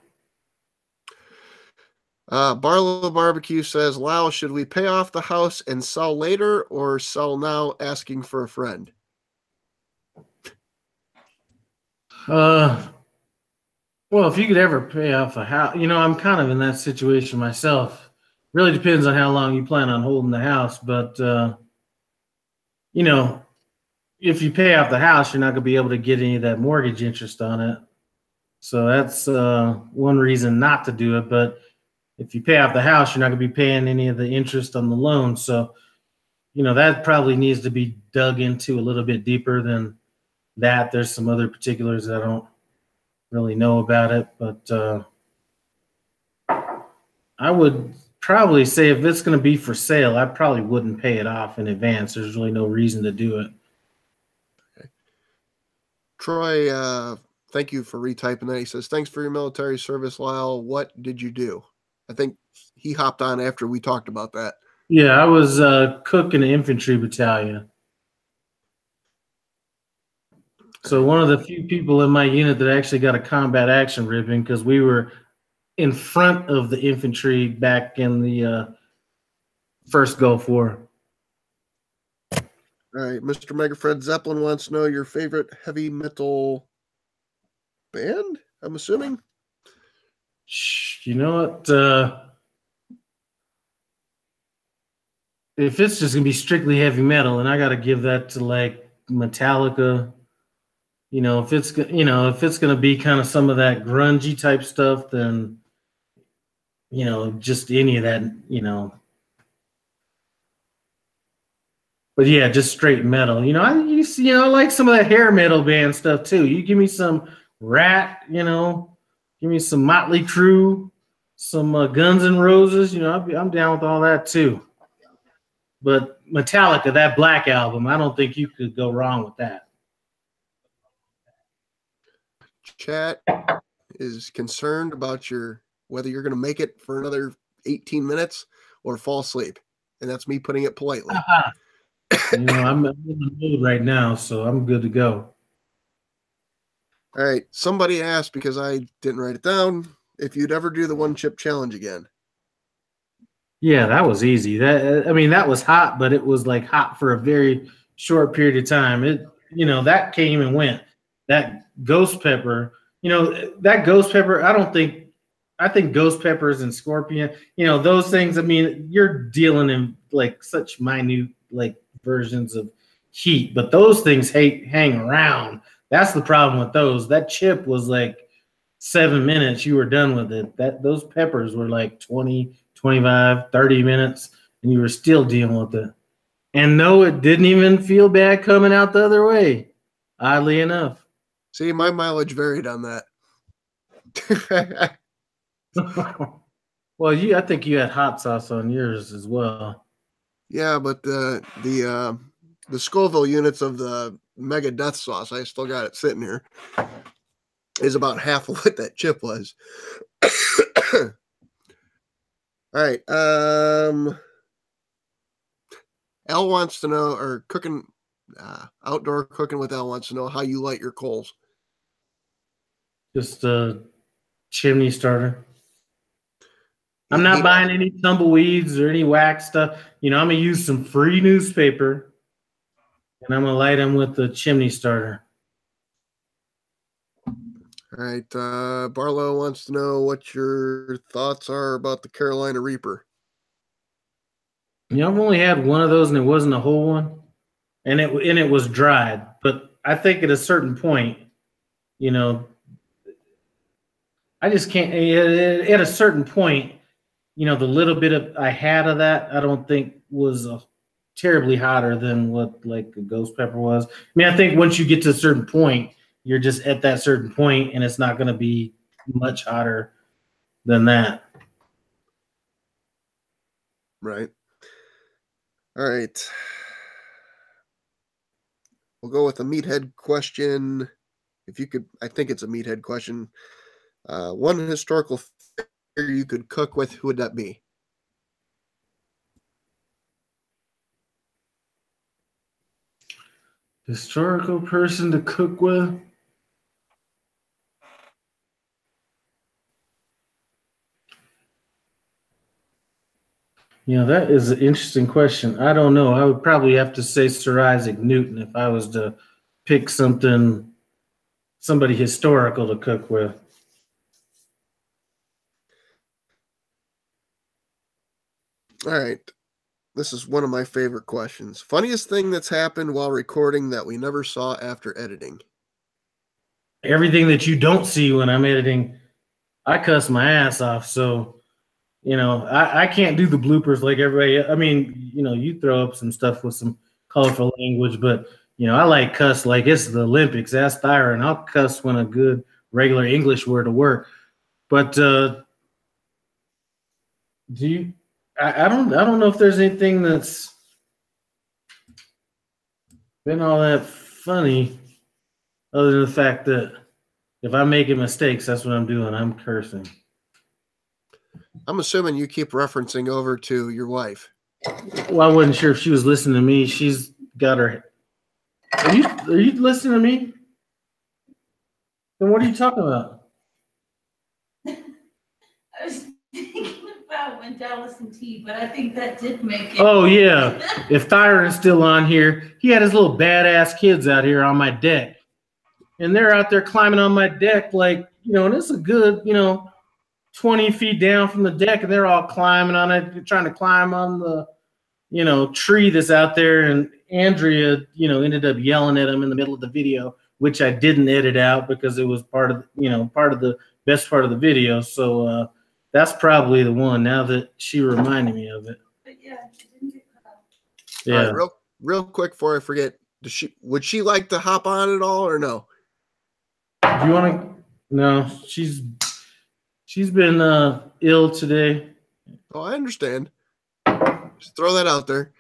[SPEAKER 1] Barlow Barbecue says, Lyle, should we pay off the house and sell later or sell now asking for a friend?
[SPEAKER 2] Well, if you could ever pay off a house, I'm kind of in that situation myself. Really depends on how long you plan on holding the house, but if you pay off the house, you're not going to be able to get any of that mortgage interest on it. So that's one reason not to do it. But if you pay off the house, you're not going to be paying any of the interest on the loan. So, that probably needs to be dug into a little bit deeper than that. There's some other particulars that I don't really know about it. But I would probably say if it's going to be for sale, I probably wouldn't pay it off in advance. There's really no reason to do it.
[SPEAKER 1] Okay. Troy, thank you for retyping that. He says, thanks for your military service, Lyle. What did you do? I think he hopped on after we talked about that.
[SPEAKER 2] Yeah, I was cook in an infantry battalion. So one of the few people in my unit that actually got a combat action ribbon because we were in front of the infantry back in the first Gulf War.
[SPEAKER 1] All right, Mr. Mega Fred Zeppelin wants to know your favorite heavy metal band, I'm assuming?
[SPEAKER 2] You know what? If it's just going to be strictly heavy metal, and I got to give that to like Metallica. If it's going to be kind of some of that grungy type stuff, then just any of that, But yeah, just straight metal. I like some of that hair metal band stuff too. You give me some Rat, give me some Motley Crue, some Guns N' Roses. I'm down with all that too. But Metallica, that Black Album, I don't think you could go wrong with that.
[SPEAKER 1] Chat is concerned about whether you're going to make it for another 18 minutes or fall asleep. And that's me putting it politely.
[SPEAKER 2] I'm in the mood right now, so I'm good to go.
[SPEAKER 1] All right. Somebody asked, because I didn't write it down, if you'd ever do the one chip challenge again.
[SPEAKER 2] Yeah, that was easy. That was hot, but it was like hot for a very short period of time. That came and went. That ghost pepper, I think ghost peppers and scorpion, those things, you're dealing in like such minute like versions of heat, but those things hang around. That's the problem with those. That chip was like 7 minutes, you were done with it. Those peppers were like 20, 25, 30 minutes, and you were still dealing with it. And no, it didn't even feel bad coming out the other way, oddly enough.
[SPEAKER 1] See, my mileage varied on that.
[SPEAKER 2] Well, I think you had hot sauce on yours as well.
[SPEAKER 1] Yeah, but the Scoville units of the Mega Death Sauce, I still got it sitting here, is about half of what that chip was. All right. Al wants to know, or cooking, outdoor cooking with Al wants to know how you light your coals.
[SPEAKER 2] Just a chimney starter. I'm not buying any tumbleweeds or any wax stuff. I'm going to use some free newspaper, and I'm going to light them with the chimney starter.
[SPEAKER 1] All right. Barlow wants to know what your thoughts are about the Carolina Reaper.
[SPEAKER 2] I've only had one of those, and it wasn't a whole one, and it was dried. But I think at a certain point, I just can't. At a certain point, the little bit of I had of that, I don't think was terribly hotter than what like a ghost pepper was. I think once you get to a certain point, you're just at that certain point, and it's not going to be much hotter than that.
[SPEAKER 1] Right. All right. We'll go with a meathead question. If you could, I think it's a meathead question. One historical figure you could cook with, who would that be?
[SPEAKER 2] Historical person to cook with? That is an interesting question. I don't know. I would probably have to say Sir Isaac Newton if I was to pick somebody historical to cook with.
[SPEAKER 1] All right. This is one of my favorite questions. Funniest thing that's happened while recording that we never saw after editing.
[SPEAKER 2] Everything that you don't see when I'm editing, I cuss my ass off. So, I can't do the bloopers like everybody. I mean, you throw up some stuff with some colorful language, but I like cuss like it's the Olympics. Ask Thyra, and I'll cuss when a good regular English word to work. But I don't know if there's anything that's been all that funny, other than the fact that if I'm making mistakes, that's what I'm doing. I'm cursing.
[SPEAKER 1] I'm assuming you keep referencing over to your wife.
[SPEAKER 2] Well, I wasn't sure if she was listening to me. She's got her. Are you listening to me? Then what are you talking about?
[SPEAKER 3] I was thinking about when Dallas and T, but I think that did make it.
[SPEAKER 2] Oh yeah. If Thyron is still on here, he had his little badass kids out here on my deck. And they're out there climbing on my deck like, and it's a good, 20 feet down from the deck, and they're all climbing on it, trying to climb on the, tree that's out there. And Andrea, ended up yelling at him in the middle of the video, which I didn't edit out because it was part of the best part of the video. So that's probably the one now that she reminded me of it.
[SPEAKER 3] But yeah, she didn't get cut off.
[SPEAKER 1] Yeah. All right, real quick before I forget, would she like to hop on at all or no?
[SPEAKER 2] Do you want to? No, she's been ill today.
[SPEAKER 1] Oh, I understand. Just throw that out there.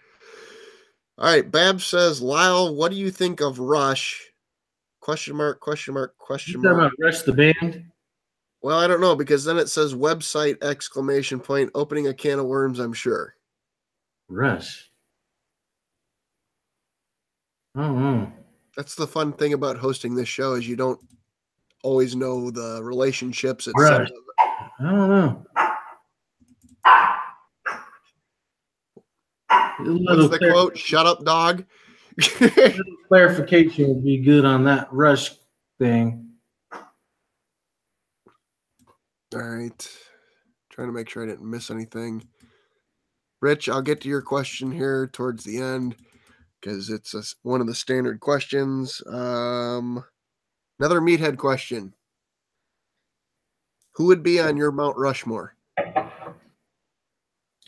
[SPEAKER 1] All right, Babs says, Lyle, what do you think of Rush? Question mark, question mark, question mark.
[SPEAKER 2] You talking about Rush the band?
[SPEAKER 1] Well, I don't know, because then it says website exclamation point, opening a can of worms, I'm sure.
[SPEAKER 2] Rush. I don't know.
[SPEAKER 1] That's the fun thing about hosting this show is you don't always know the relationships.
[SPEAKER 2] Rush. I don't know.
[SPEAKER 1] What's the quote? Shut up, dog.
[SPEAKER 2] Clarification would be good on that Rush thing.
[SPEAKER 1] All right. Trying to make sure I didn't miss anything. Rich, I'll get to your question here towards the end because it's one of the standard questions. Another meathead question. Who would be on your Mount Rushmore?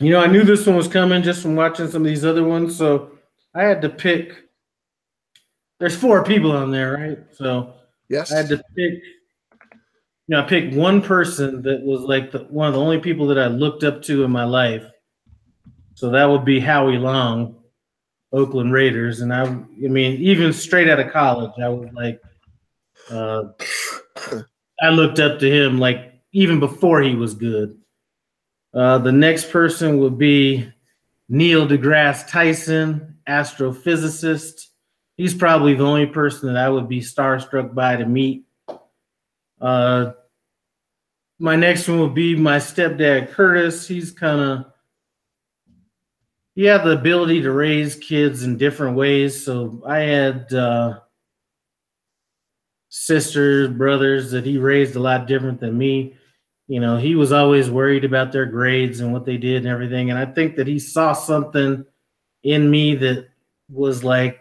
[SPEAKER 2] I knew this one was coming just from watching some of these other ones, so I had to pick. There's 4 people on there, right? So
[SPEAKER 1] yes,
[SPEAKER 2] I had to pick. I picked one person that was like one of the only people that I looked up to in my life. So that would be Howie Long, Oakland Raiders, and I mean, even straight out of college, I was like, I looked up to him like even before he was good. The next person would be Neil deGrasse Tyson, astrophysicist. He's probably the only person that I would be starstruck by to meet. My next one would be my stepdad, Curtis. He had the ability to raise kids in different ways. So I had sisters, brothers that he raised a lot different than me. He was always worried about their grades and what they did and everything. And I think that he saw something in me that was like,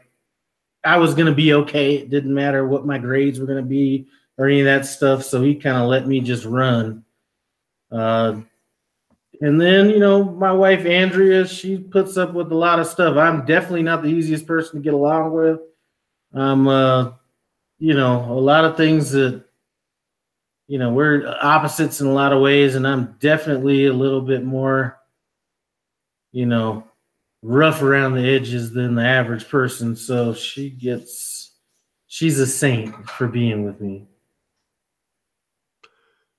[SPEAKER 2] I was going to be okay. It didn't matter what my grades were going to be or any of that stuff. So he kind of let me just run. And then, my wife, Andrea, she puts up with a lot of stuff. I'm definitely not the easiest person to get along with. A lot of things that, we're opposites in a lot of ways, and I'm definitely a little bit more, rough around the edges than the average person. So she's a saint for being with me.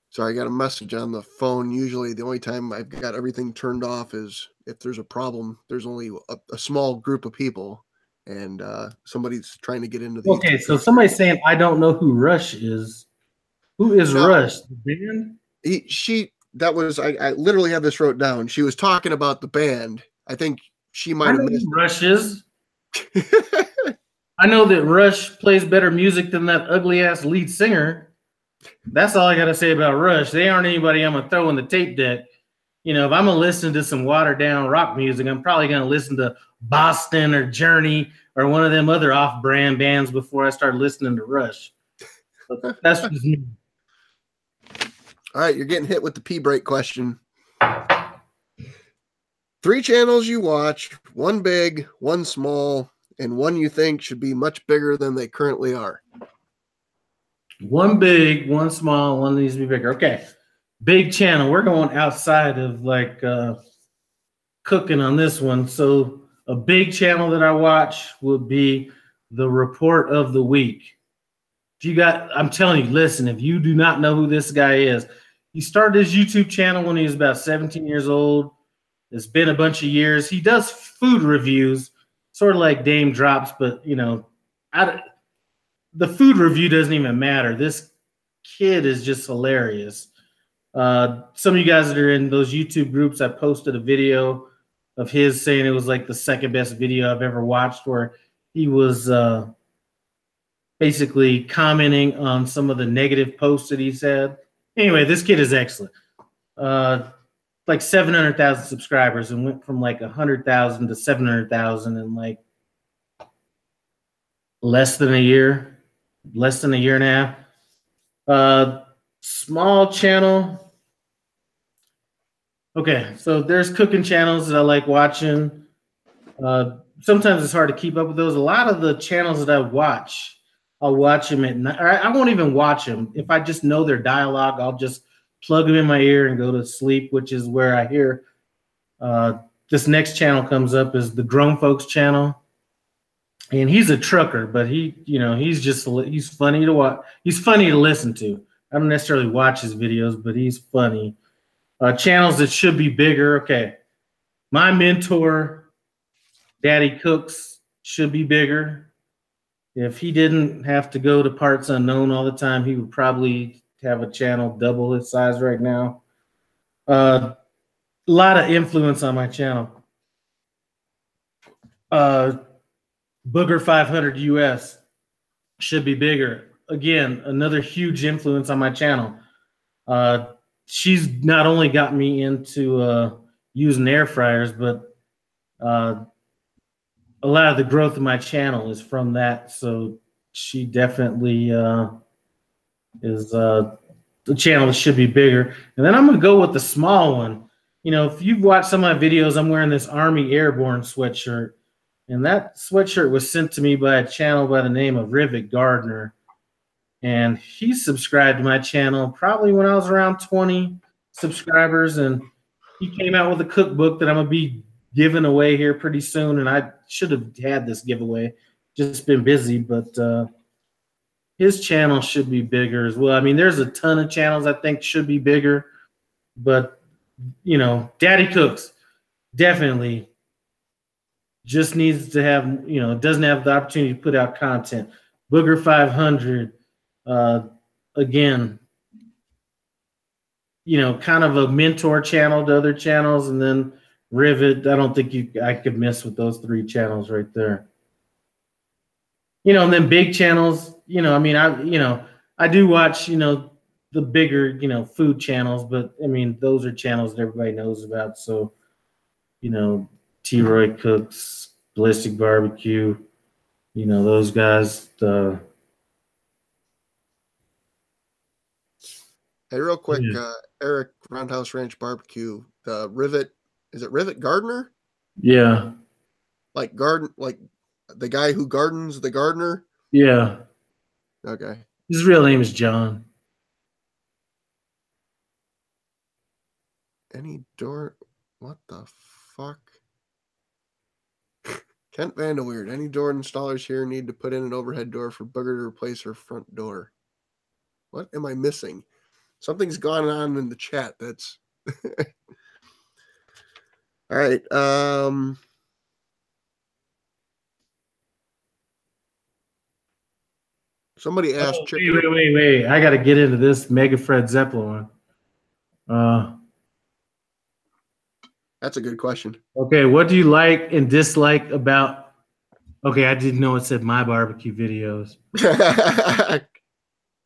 [SPEAKER 1] So I got a message on the phone. Usually the only time I've got everything turned off is if there's a problem. There's only a small group of people, and somebody's trying to get into the.
[SPEAKER 2] Okay, so somebody's saying, I don't know who Rush is. Who is Rush? The band?
[SPEAKER 1] that was I literally have this wrote down. She was talking about the band. I think she might
[SPEAKER 2] I
[SPEAKER 1] have
[SPEAKER 2] know
[SPEAKER 1] missed
[SPEAKER 2] who Rush is.
[SPEAKER 1] it.
[SPEAKER 2] I know that Rush plays better music than that ugly ass lead singer. That's all I got to say about Rush. They aren't anybody I'm going to throw in the tape deck. You know, if I'm going to listen to some watered down rock music, I'm probably going to listen to Boston or Journey or one of them other off brand bands before I start listening to Rush. But that's just me.
[SPEAKER 1] All right, you're getting hit with the pee break question. 3 channels you watch, 1 big, 1 small, and 1 you think should be much bigger than they currently are.
[SPEAKER 2] 1 big, 1 small, 1 needs to be bigger. Okay. Big channel. We're going outside of like cooking on this one. So a big channel that I watch would be the Report of the Week. If you got, I'm telling you, listen, if you do not know who this guy is, he started his YouTube channel when he was about 17 years old. It's been a bunch of years. He does food reviews, sort of like Dame Drops, but you know, the food review doesn't even matter. This kid is just hilarious. Some of you guys that are in those YouTube groups, I posted a video of his saying it was like the second best video I've ever watched, where he was basically commenting on some of the negative posts that he's had. Anyway, this kid is excellent. Like 700,000 subscribers and went from like 100,000 to 700,000 in like less than a year and a half. Small channel. Okay, so there's cooking channels that I like watching. Sometimes it's hard to keep up with those. A lot of the channels that I watch, I'll watch them at night. I won't even watch them. If I just know their dialogue, I'll just plug them in my ear and go to sleep, which is where I hear this next channel comes up is the Grown Folks channel. And he's a trucker, but he's funny to watch. He's funny to listen to. I don't necessarily watch his videos, but he's funny. Channels that should be bigger. Okay. My mentor, Daddy Cooks, should be bigger. If he didn't have to go to Parts Unknown all the time, he would probably have a channel double his size right now. A lot of influence on my channel. Booger 500 US should be bigger. Again, another huge influence on my channel. She's not only got me into using air fryers, but a lot of the growth of my channel is from that. So she definitely is the channel that should be bigger. And then I'm going to go with the small one. You know, if you've watched some of my videos, I'm wearing this Army Airborne sweatshirt. And that sweatshirt was sent to me by a channel by the name of Rivet Gardner. And he subscribed to my channel probably when I was around 20 subscribers. And he came out with a cookbook that I'm going to be giving away here pretty soon. And I should have had this giveaway, just been busy. But his channel should be bigger as well. I mean, there's a ton of channels I think should be bigger. But, you know, Daddy Cooks definitely just needs to have, you know, doesn't have the opportunity to put out content. Booger 500, again, you know, kind of a mentor channel to other channels. And then Rivet, I don't think I could miss with those 3 channels right there. You know, and then big channels, you know, I mean, I do watch, you know, the bigger, you know, food channels, but I mean, those are channels that everybody knows about. So, you know, T-Roy Cooks, Ballistic Barbecue, you know, those guys.
[SPEAKER 1] Hey, real quick,
[SPEAKER 2] Yeah.
[SPEAKER 1] Eric, Roundhouse Ranch Barbecue, the Rivet, is it Rivet Gardner?
[SPEAKER 2] Yeah.
[SPEAKER 1] Like the guy who gardens the gardener?
[SPEAKER 2] Yeah.
[SPEAKER 1] Okay.
[SPEAKER 2] His real name is John.
[SPEAKER 1] Any door? What the fuck? Kent Vanderweerd. Any door installers here need to put in an overhead door for Booger to replace her front door. What am I missing? Something's gone on in the chat. That's all right. Somebody asked
[SPEAKER 2] Wait. I got to get into this Mega Fred Zeppelin one.
[SPEAKER 1] That's a good question.
[SPEAKER 2] Okay, what do you like and dislike about? Okay, I didn't know it said my barbecue videos.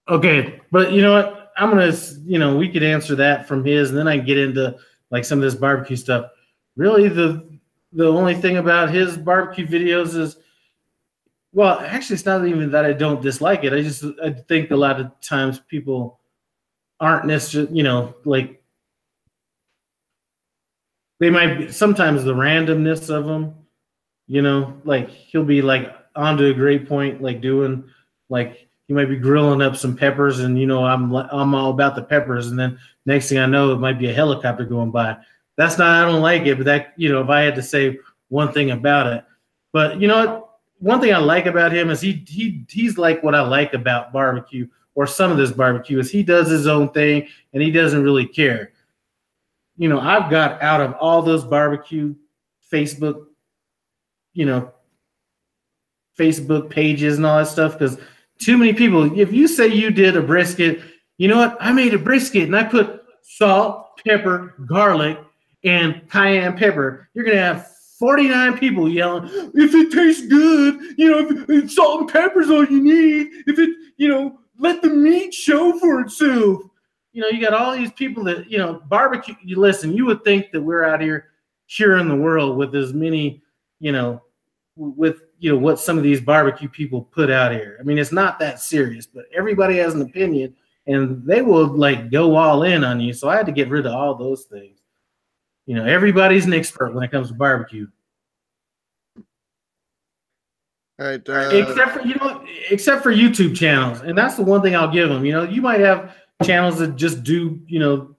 [SPEAKER 2] Okay, but you know what? I'm gonna, we could answer that from his, and then I can get into like some of this barbecue stuff. Really, the only thing about his barbecue videos is, well, actually, it's not even that I don't dislike it. I think a lot of times people aren't necessarily, like they might be, sometimes the randomness of them, like he'll be like onto a great point, like doing like he might be grilling up some peppers, and I'm all about the peppers, and then next thing I know, it might be a helicopter going by. That's not, I don't like it, but that, if I had to say one thing about it, but you know what? One thing I like about him is he's like what I like about barbecue, or some of this barbecue, is he does his own thing and he doesn't really care. I've got out of all those barbecue Facebook, Facebook pages and all that stuff, because too many people, if you say you did a brisket, you know what? I made a brisket and I put salt, pepper, garlic, and cayenne pepper. You're going to have 49 people yelling, if it tastes good, if salt and pepper's all you need, if it, let the meat show for itself. You got all these people that, barbecue. You listen, you would think that we're out here curing the world with as many, with, what some of these barbecue people put out here. I mean, it's not that serious, but everybody has an opinion and they will like go all in on you. So I had to get rid of all those things. Everybody's an expert when it comes to barbecue.
[SPEAKER 1] All right.
[SPEAKER 2] Except for YouTube channels. And that's the one thing I'll give them. You might have channels that just do, do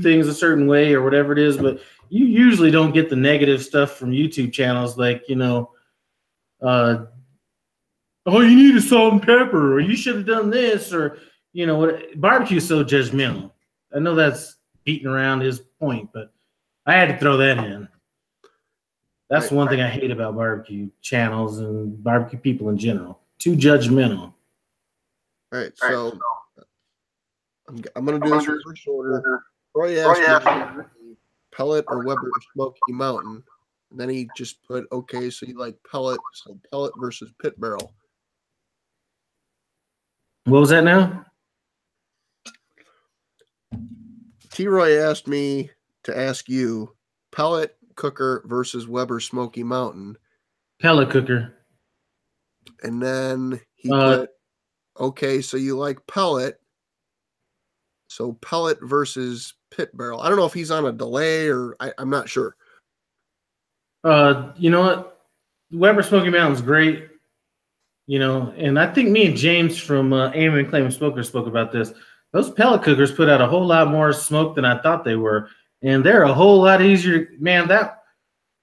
[SPEAKER 2] things a certain way or whatever it is, but you usually don't get the negative stuff from YouTube channels like, oh, you need a salt and pepper, or you should have done this, or, what. Barbecue is so judgmental. I know that's beating around his point, but I had to throw that in. That's one thing I hate about barbecue channels and barbecue people in general. Too judgmental.
[SPEAKER 1] All right, so I'm going to do this in reverse order. Roy asked me pellet or Weber Smoky Mountain. And then he just put, okay, so you like pellet, so pellet versus pit barrel.
[SPEAKER 2] What was that now?
[SPEAKER 1] T-Roy asked me to ask you pellet cooker versus Weber Smoky Mountain.
[SPEAKER 2] Pellet cooker.
[SPEAKER 1] And then he put, okay, so you like pellet. So pellet versus pit barrel. I don't know if he's on a delay or I'm not sure.
[SPEAKER 2] You know what? Weber Smoky Mountain's great. And I think me and James from Aim and Claim Smokers spoke about this. Those pellet cookers put out a whole lot more smoke than I thought they were. And they're a whole lot easier. Man, that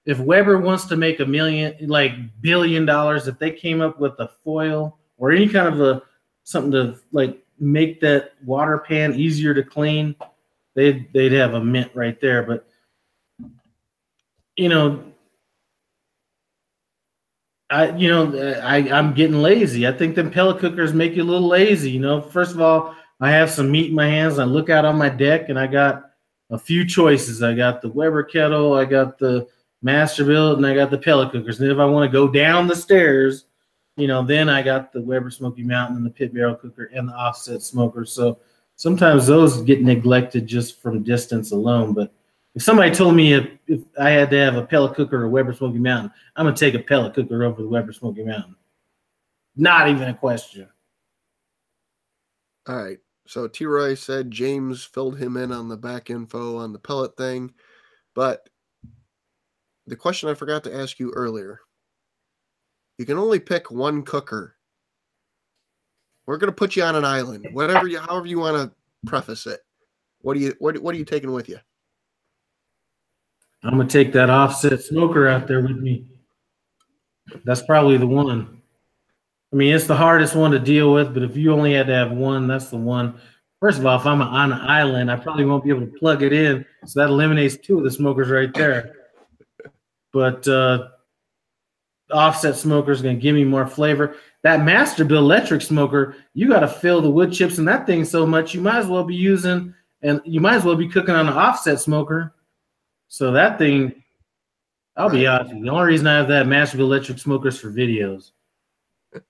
[SPEAKER 2] if Weber wants to make $1 billion, if they came up with a foil or any kind of something to like make that water pan easier to clean, they'd have a mint right there. But I'm getting lazy. I think them pellet cookers make you a little lazy. First of all, I have some meat in my hands. I look out on my deck and I got a few choices. I got the Weber kettle, I got the Masterbuilt, and I got the pellet cookers. And if I want to go down the stairs, then I got the Weber Smoky Mountain and the pit barrel cooker and the offset smoker. So sometimes those get neglected just from distance alone. But if somebody told me if I had to have a pellet cooker or Weber Smoky Mountain, I'm going to take a pellet cooker over the Weber Smoky Mountain. Not even a question.
[SPEAKER 1] All right. So T-Roy said James filled him in on the back info on the pellet thing. But the question I forgot to ask you earlier, you can only pick one cooker. We're going to put you on an island, however you want to preface it. What are you taking with you?
[SPEAKER 2] I'm going to take that offset smoker out there with me. That's probably the one. I mean, it's the hardest one to deal with, but if you only had to have one, that's the one. First of all, if I'm on an island, I probably won't be able to plug it in, so that eliminates two of the smokers right there. But offset smoker is going to give me more flavor. That Masterbuilt electric smoker, you got to fill the wood chips in that thing so much, you might as well be cooking on an offset smoker. So that thing, I'll be honest with you, the only reason I have that massive electric smoker is for videos.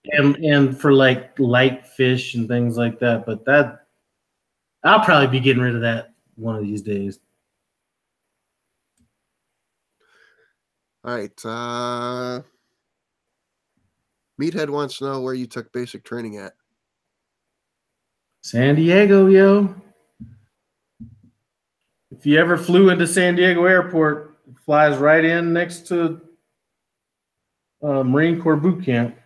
[SPEAKER 2] And for like light fish and things like that. But that I'll probably be getting rid of that one of these days.
[SPEAKER 1] All right. Meathead wants to know where you took basic training at.
[SPEAKER 2] San Diego, yo. If you ever flew into San Diego Airport, it flies right in next to Marine Corps boot camp.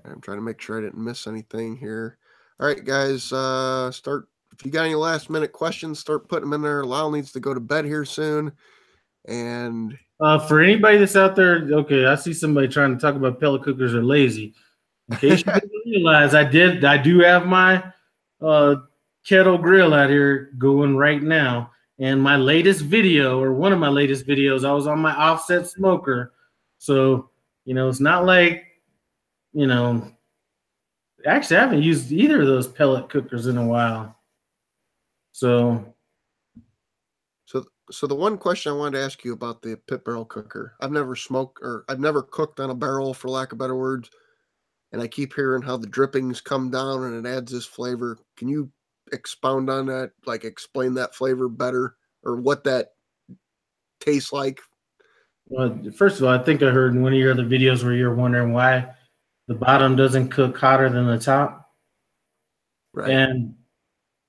[SPEAKER 1] I'm trying to make sure I didn't miss anything here. All right, guys, start. If you got any last minute questions, start putting them in there. Lyle needs to go to bed here soon. And
[SPEAKER 2] for anybody that's out there, okay, I see somebody trying to talk about pellet cookers are lazy. In case you didn't realize, I do have my kettle grill out here going right now. And my latest video, or one of my latest videos, I was on my offset smoker. So, it's not like, actually I haven't used either of those pellet cookers in a while. So
[SPEAKER 1] the one question I wanted to ask you about the pit barrel cooker, I've never smoked, or I've never cooked on a barrel, for lack of better words. And I keep hearing how the drippings come down and it adds this flavor. Can you expound on that? Like explain that flavor better, or what that tastes like?
[SPEAKER 2] Well, first of all, I think I heard in one of your other videos where you're wondering why the bottom doesn't cook hotter than the top.
[SPEAKER 1] Right.
[SPEAKER 2] And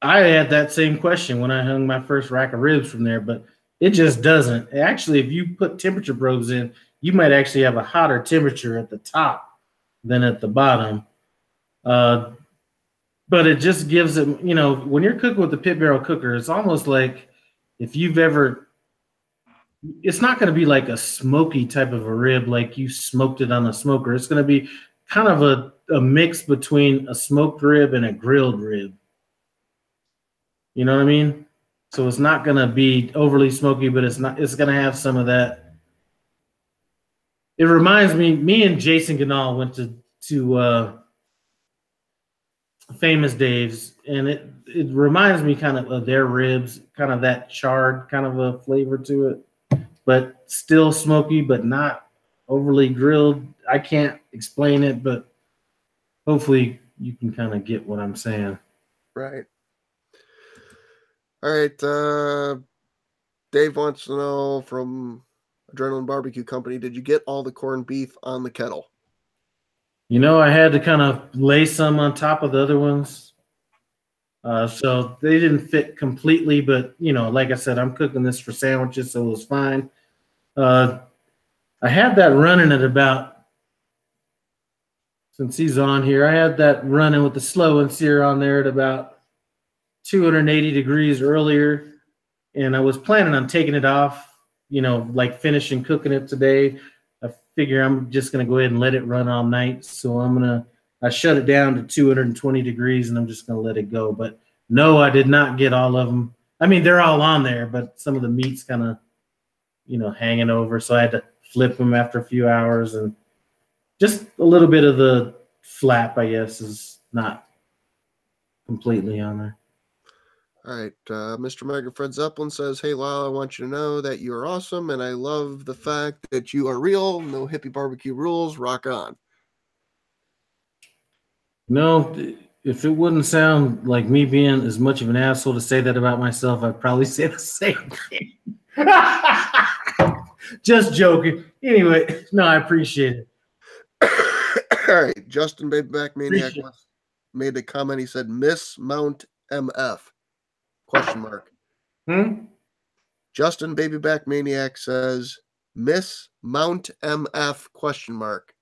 [SPEAKER 2] I had that same question when I hung my first rack of ribs from there, but it just doesn't. Actually, if you put temperature probes in, you might actually have a hotter temperature at the top than at the bottom. But it just gives it, when you're cooking with the pit barrel cooker, it's almost like if you've ever, it's not going to be like a smoky type of a rib like you smoked it on a smoker. It's going to be kind of a mix between a smoked rib and a grilled rib. You know what I mean? So it's not going to be overly smoky, but it's going to have some of that. It reminds me and Jason Ganal went to Famous Dave's, and it reminds me kind of their ribs, kind of that charred kind of a flavor to it, but still smoky, but not overly grilled. I can't explain it, but hopefully you can kind of get what I'm saying.
[SPEAKER 1] Right. All right. Dave wants to know from Adrenaline Barbecue Company, did you get all the corned beef on the kettle?
[SPEAKER 2] I had to kind of lay some on top of the other ones. So they didn't fit completely, but, like I said, I'm cooking this for sandwiches, so it was fine. I had that running at about, since he's on here, I had that running with the slow and sear on there at about 280 degrees earlier. And I was planning on taking it off, like finishing cooking it today. I figure I'm just going to go ahead and let it run all night. So I shut it down to 220 degrees and I'm just going to let it go. But no, I did not get all of them. I mean, they're all on there, but some of the meat's kind of, hanging over. So I had to flip them after a few hours, and just a little bit of the flap, I guess, is not completely on there.
[SPEAKER 1] All right. Mr. Mega Fred Zeppelin says, hey, Lyle, I want you to know that you are awesome, and I love the fact that you are real. No hippie barbecue rules. Rock on.
[SPEAKER 2] If it wouldn't sound like me being as much of an asshole to say that about myself, I'd probably say the same thing. Just joking. Anyway, no, I appreciate it.
[SPEAKER 1] All right. Justin Babyback Maniac made a comment. He said, Miss Mount MF? Question mark. Justin Babyback Maniac says, Miss Mount MF? Question mark.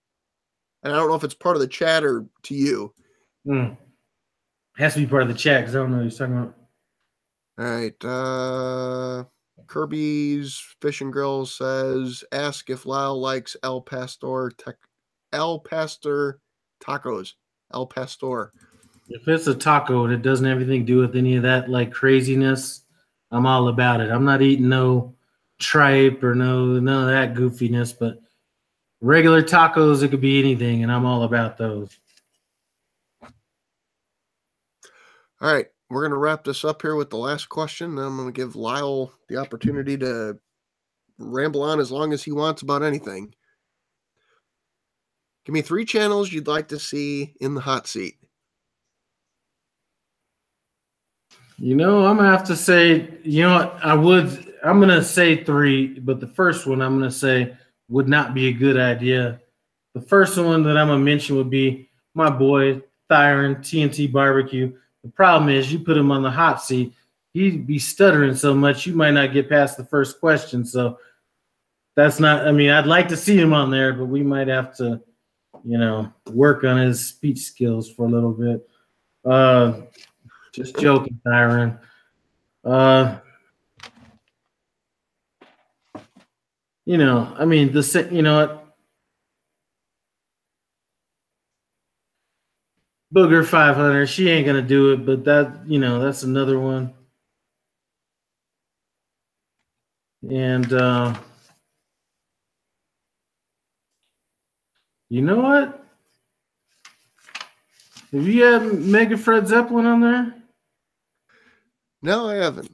[SPEAKER 1] And I don't know if it's part of the chat or to you.
[SPEAKER 2] Has to be part of the chat because I don't know what he's talking about.
[SPEAKER 1] All right. Kirby's Fish and Grill says, ask if Lyle likes El Pastor tacos. El Pastor.
[SPEAKER 2] If it's a taco and it doesn't have anything to do with any of that like craziness, I'm all about it. I'm not eating no tripe or none of that goofiness, but regular tacos, it could be anything, and I'm all about those.
[SPEAKER 1] All right. we're going to wrap this up here with the last question. Then I'm going to give Lyle the opportunity to ramble on as long as he wants about anything. Give me 3 channels you'd like to see in the hot seat.
[SPEAKER 2] I'm gonna have to say, I'm gonna say 3, but the first one I'm gonna say would not be a good idea. The first one that I'm gonna mention would be my boy Thyron TNT BBQ. The problem is you put him on the hot seat, he'd be stuttering so much you might not get past the first question. So that's not. I mean, I'd like to see him on there, but we might have to, work on his speech skills for a little bit. Just joking, Tyron. I mean, Booger 500, she ain't gonna do it, but that's another one. And you know what? Have you had Mega Fred Zeppelin on there?
[SPEAKER 1] No, I haven't.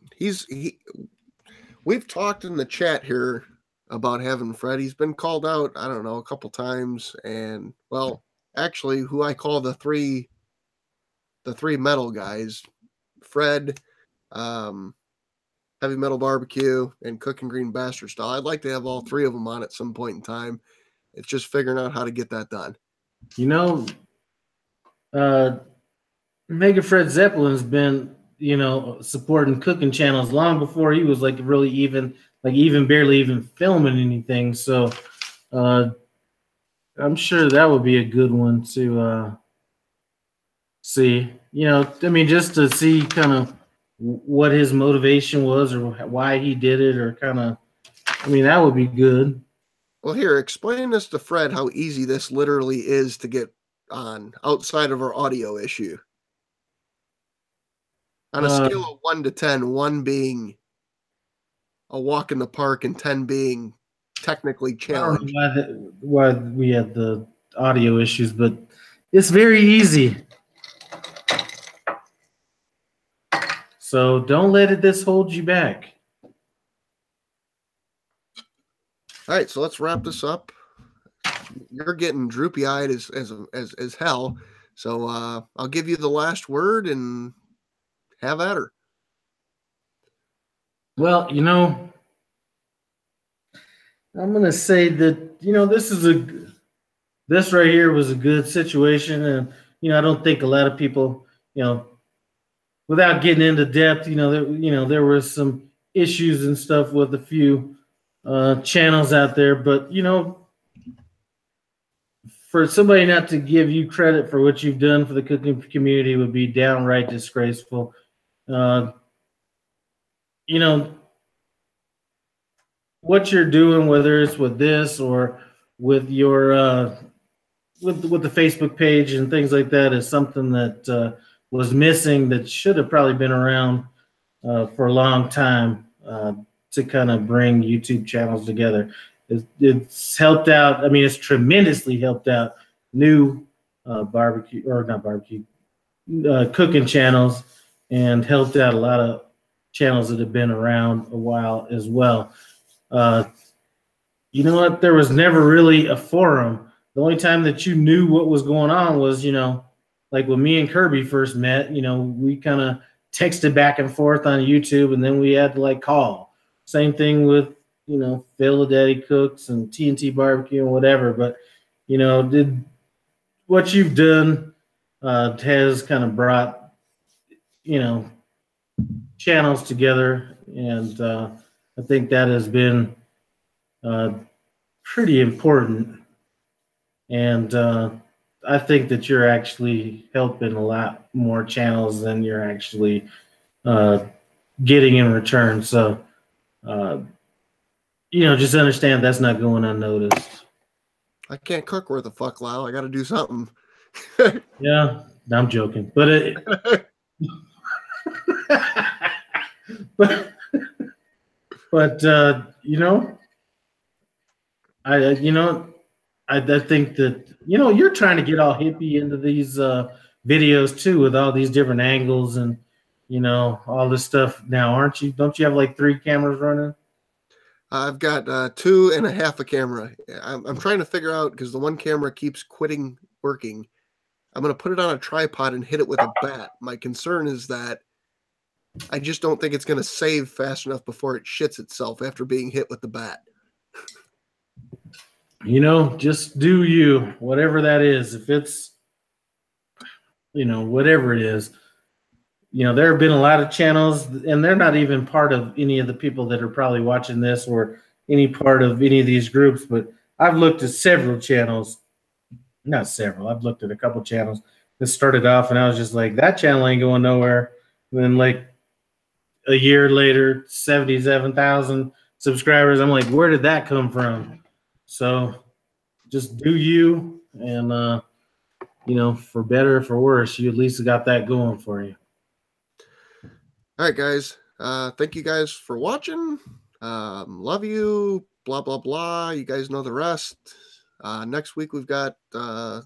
[SPEAKER 1] We've talked in the chat here about having Fred. He's been called out, I don't know, a couple times, and well, actually, who I call the three metal guys, Fred, Heavy Metal Barbecue, and Cooking Green Bastard Style. I'd like to have all 3 of them on at some point in time. It's just figuring out how to get that done.
[SPEAKER 2] Mega Fred Zeppelin's been, supporting cooking channels long before he was really even barely even filming anything. So I'm sure that would be a good one to see. Just to see kind of what his motivation was or why he did it, or that would be good.
[SPEAKER 1] Well, here, explain this to Fred how easy this literally is to get on outside of our audio issue. On a scale of 1 to 10, 1 being a walk in the park and 10 being technically challenged.
[SPEAKER 2] I don't know why we had the audio issues, but it's very easy. So don't let this hold you back.
[SPEAKER 1] All right, so let's wrap this up. You're getting droopy-eyed as hell, so I'll give you the last word and have at her.
[SPEAKER 2] Well, I'm going to say that, this right here was a good situation. And, I don't think a lot of people, without getting into depth, there were some issues and stuff with a few channels out there. But, for somebody not to give you credit for what you've done for the cooking community would be downright disgraceful. What you're doing, whether it's with this or with your with the Facebook page and things like that, is something that was missing, that should have probably been around for a long time to kind of bring YouTube channels together. It's helped out. I mean, it's tremendously helped out new cooking channels, and helped out a lot of channels that have been around a while as well. You know what? There was never really a forum. The only time that you knew what was going on was, like when me and Kirby first met, we kind of texted back and forth on YouTube, and then we had to call. Same thing with, Phil Daddy Cooks and TNT Barbecue and whatever. But, what you've done has kind of brought, channels together. And I think that has been pretty important. And I think that you're actually helping a lot more channels than you're actually getting in return. So, just understand that's not going unnoticed.
[SPEAKER 1] I can't cook worth a fuck, Lyle. I got to do something.
[SPEAKER 2] Yeah, I'm joking, but I think that you're trying to get all hippie into these videos too, with all these different angles, and you know, all this stuff now, aren't you? Don't you have like 3 cameras running?
[SPEAKER 1] I've got 2.5 a camera. I'm trying to figure out, because the one camera keeps quitting working. I'm going to put it on a tripod and hit it with a bat. My concern is that I just don't think it's going to save fast enough before it shits itself after being hit with the bat.
[SPEAKER 2] You know, just do you, whatever that is. If it's, you know, whatever it is, you know, there have been a lot of channels, and they're not even part of any of the people that are probably watching this or any part of any of these groups, but I've looked at several channels, not several, I've looked at a couple channels that started off and I was just like, that channel ain't going nowhere. And then like a year later, 77,000 subscribers. I'm like, where did that come from? So just do you, and you know, for better or for worse, you at least got that going for you.
[SPEAKER 1] All right, guys. Thank you guys for watching. Love you. Blah, blah, blah. You guys know the rest. Next week, we've got Mr.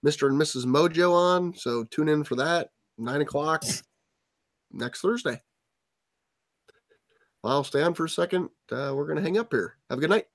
[SPEAKER 1] and Mrs. Mojo on, so tune in for that. 9 o'clock next Thursday. I'll stay on for a second. We're going to hang up here. Have a good night.